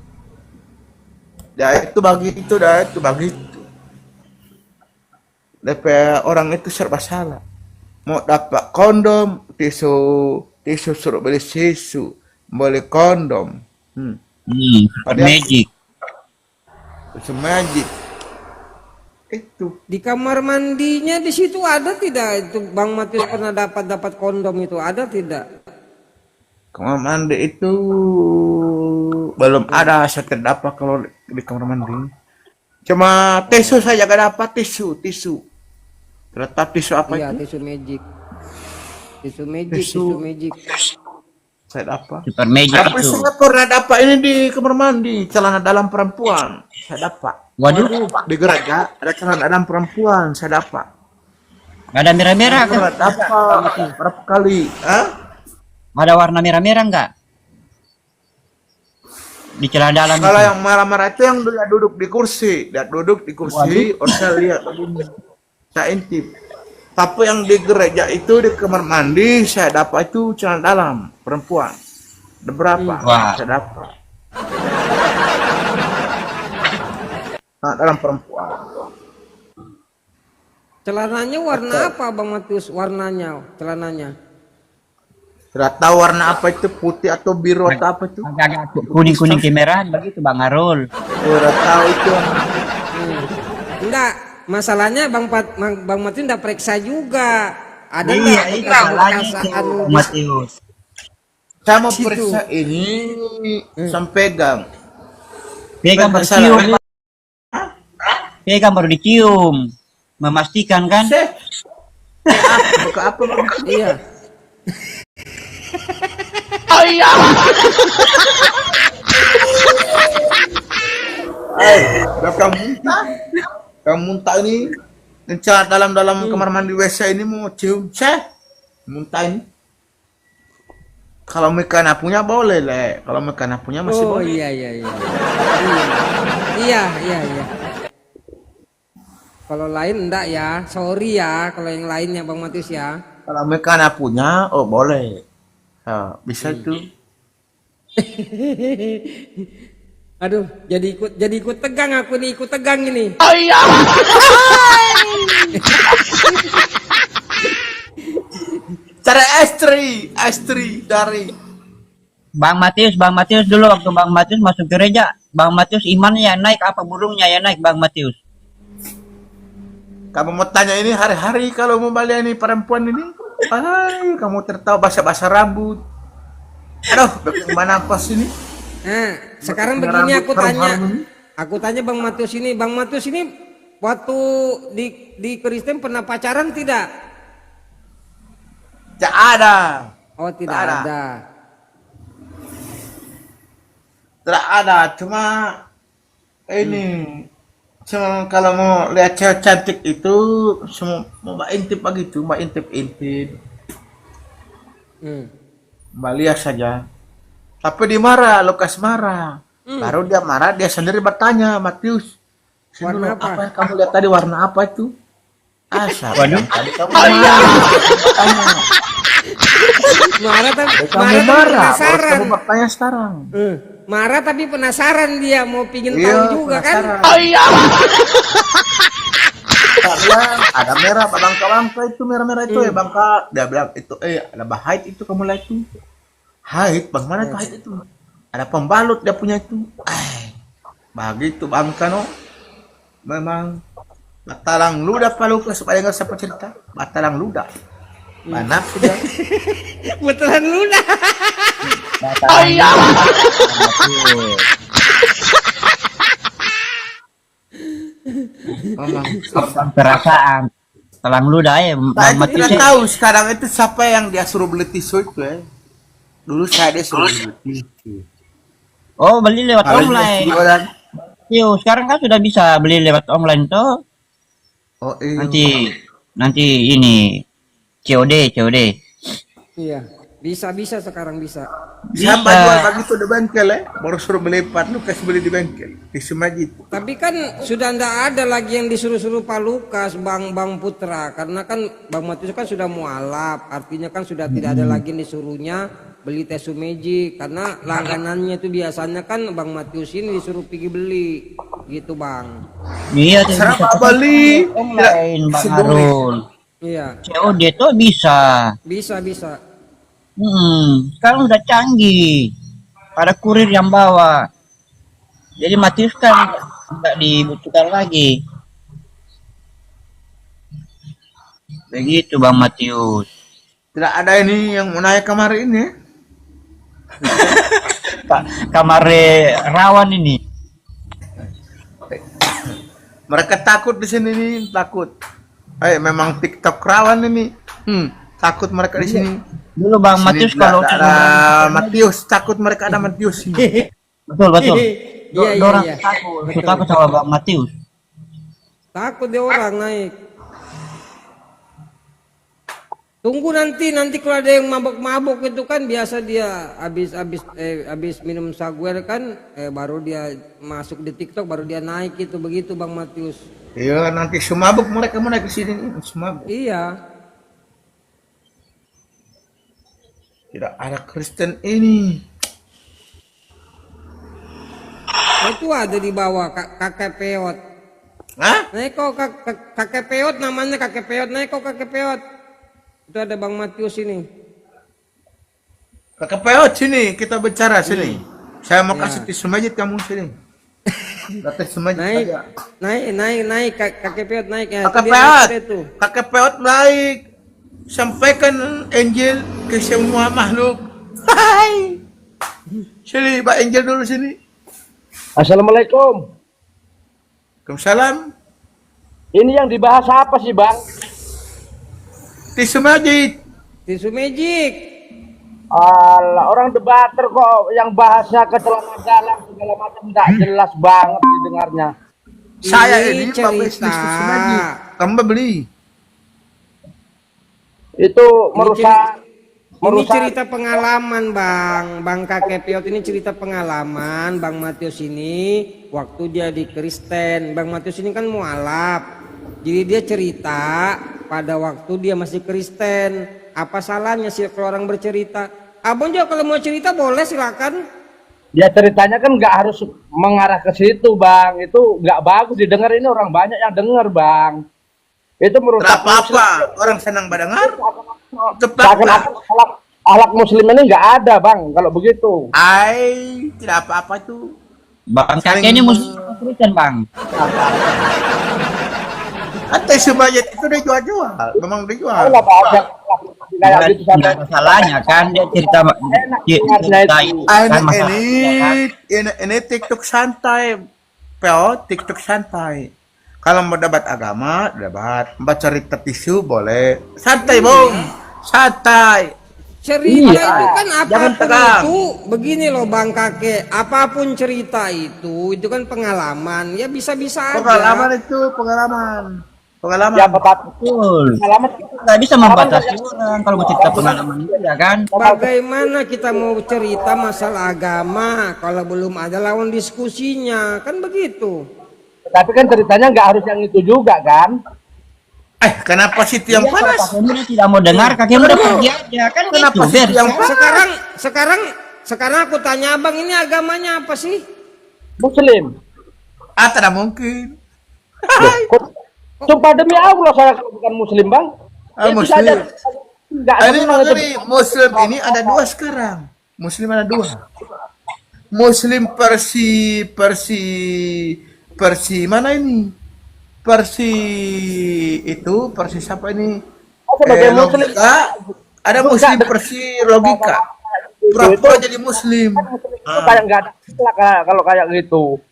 Itu begitu. DP orang itu serba salah. Mau dapat kondom, tisu suruh beli tisu, beli kondom. Magic. Tisu magic. Itu di kamar mandinya di situ ada tidak itu Bang Matius pernah dapat kondom itu ada tidak? Kamar mandi itu belum ada, saya tidak dapat kalau di kamar mandi. Cuma tisu saja gak dapat tisu. Terletak tisu apa iya, itu? Tisu magic. Saya dapat. Super magic tapi itu. saya pernah dapat ini di kamar mandi, celana dalam perempuan. Saya dapat. Waduh. Di gereja ada celana dalam perempuan, saya dapat. Gak ada merah-merah kan? Dapat berapa kali? Ada warna merah-merah enggak? Di celana dalam. Kalau yang merah-merah itu yang dia duduk di kursi, saya lihat begini. Saya intip. Tapi yang di gereja itu di kamar mandi saya dapat itu celana dalam perempuan. Ada berapa? Saya dapat. Dalam perempuan. Celananya warna apa Bang Matius? Celananya. Tidak tahu warna apa itu, putih atau biru atau apa itu? Agak kuning-kuning kemerahan begitu Bang Arul. Tidak tahu itu. Enggak, masalahnya Bang Matius enggak periksa juga. Ada itu Matius. Saya mau periksa ini sampai pegang. Pegang baru cium. Pegang baru dicium. Memastikan kan? Apa? Iya. Kamu muntah ini ngecat dalam kamar mandi WC ini mau cium muntah ini. Kalau mekana punya boleh le, kalau mekana punya masih boleh. Iya. Kalau lain enggak ya, sorry ya kalau yang lainnya Bang Matius ya. Kalau mereka anak punya, oh boleh. Ya, bisa tuh. Aduh, jadi ikut tegang aku nih, ikut tegang ini. Cara estri dari Bang Matius dulu waktu Bang Matius masuk gereja, Bang Matius imannya yang naik apa burungnya yang naik Bang Matius? kamu mau tanya ini hari-hari kalau mau balayani perempuan ini. Ay, kamu tertawa basah-basah rambut. Aduh, bagaimana pas ini? Nah, sekarang begini aku tanya Bang Matius ini, waktu di Kristen pernah pacaran tidak? Tidak ada. Oh, tidak ada. ada. Tidak ada, cuma ini cuma kalau mau lihat cewek cantik itu semua mau intip begitu, mau intip. Mbak lihat saja. Tapi dia marah, Lukas marah. Baru dia marah, dia sendiri bertanya, Matius, Warna apa? apa yang kamu lihat tadi, warna apa itu? Waduh. Tadi kamu marah. Marah tapi Kamu marah, penasaran. terus kamu bertanya sekarang. Marah tapi penasaran dia mau pingin tahu juga kan? Karena ada merah, bangka itu merah-merah itu ya bangka. Dia bilang itu ada bahait itu kamu lihat itu. Haid, bang mana tuh haid itu? Ada pembalut dia punya itu. Begitu bangka no. Memang batalang ludah paluka supaya nggak usah cerita. Batalang ludah. Mana sudah? Betulan ludah. Perasaan telang ludah ya Bang Saya Matius. tidak tahu sekarang itu siapa yang dia suruh beli tisu itu ya. Dulu saya dia suruh beli tisu. Oh, beli lewat Kalau online. jualan, Sekarang kan sudah bisa beli lewat online tuh. oh iya. Nanti ini COD. Iya, bisa sekarang bisa. Siapa jual begitu di bengkel ya? Baru suruh beli 4 lu kasih beli di bengkel. Tisu majid. Tapi kan sudah ndak ada lagi yang disuruh-suruh Pak Lukas, Bang Putra, karena kan Bang Matius kan sudah mualaf, artinya kan sudah tidak ada lagi yang disuruhnya beli tisu magic, karena langganannya itu biasanya kan Bang Matius ini disuruh pergi beli, gitu Bang. Iya, Serap beli online Bang Harun. Iya, COD tuh bisa. bisa. Sekarang udah canggih. Ada kurir yang bawa. Jadi Matius kan nggak dibutuhkan lagi. Begitu Bang Matius. Tidak ada ini yang mau naik kamar ini. Kamar rawan ini. Mereka takut di sini nih, takut. Memang TikTok rawan ini. Takut mereka di sini. Dulu Bang Matius kalau ada Matius, takut mereka ada Matius. betul. Orang Iya. takut sama Bang Matius. Takut dia orang naik. Tunggu nanti kalau ada yang mabok itu kan biasa dia habis minum saguer kan baru dia masuk di TikTok baru dia naik itu begitu Bang Matius. Iya, nanti semabuk mereka mau naik ke sini semabuk. Iya. Tidak ada Kristen ini. Itu ada di bawah kakek peot. Hah? Naik kok kakek peot namanya kakek peot. Naik kok kakek peot. Itu ada Bang Matius ini. Kakak Peot sini, kita bicara sini. Saya mau kasih tisu majid kamu sini. Tisu majid saja. Naik kakek peot naik ya. Kakek Peot naik. Sampaikan Angel ke semua makhluk. Hai. Sini, Pak Angel dulu sini. Assalamualaikum. Waalaikumsalam. Ini yang dibahas apa sih, Bang? Tisu majid. Tisu magic. Alah, orang debater kok yang bahasnya kecelana dalam segala macam tidak jelas banget didengarnya. Saya Ini ini pabrik cerita. tisu majid. Kamu beli. Itu merusak Ini cerita pengalaman Bang kakek peot ini cerita pengalaman Bang Matius ini waktu dia di Kristen. Bang Matius ini kan mualaf. Jadi dia cerita pada waktu dia masih Kristen. Apa salahnya sih kalau orang bercerita? Abang juga kalau mau cerita boleh silakan. Ya ceritanya kan nggak harus mengarah ke situ bang, itu nggak bagus didengar, ini orang banyak yang dengar bang. Itu merusak apa-apa, orang senang mendengar. Akhlak muslim ini nggak ada bang kalau begitu. Tidak apa-apa tuh. Bang kakek ini muslim Kristen bang. Atau sebanyak itu udah jual-jual, memang udah jual. Tidak ada salahnya kan dia cerita Ini TikTok santai, TikTok santai. Kalau mau debat agama, debat. Mau cerita tisu boleh, santai bong, santai. Cerita itu kan apapun itu, begini loh bang kakek, apapun cerita itu kan pengalaman, ya bisa-bisa aja. Pengalaman itu pengalaman. Ya betul. Pengalaman nggak bisa membatasi orang kalau mau cerita pengalaman itu ya kan. Bagaimana kita mau cerita masalah agama kalau belum ada lawan diskusinya, kan begitu. Tapi kan ceritanya nggak harus yang itu juga kan. Kenapa sih itu yang panas? Kakekmu tidak mau dengar, kakekmu udah pergi aja kan. Kenapa gitu, sih itu yang sekarang aku tanya abang, ini agamanya apa sih? Muslim. Tidak mungkin. Sumpah demi Allah saya bukan muslim bang. Muslim. Muslim ini ada dua sekarang. Muslim ada dua. Muslim Persi mana ini? Persi siapa ini? Logika. Ada Muslim Persi logika. Pura-pura jadi Muslim. Kayak nggak ada kalau kayak gitu.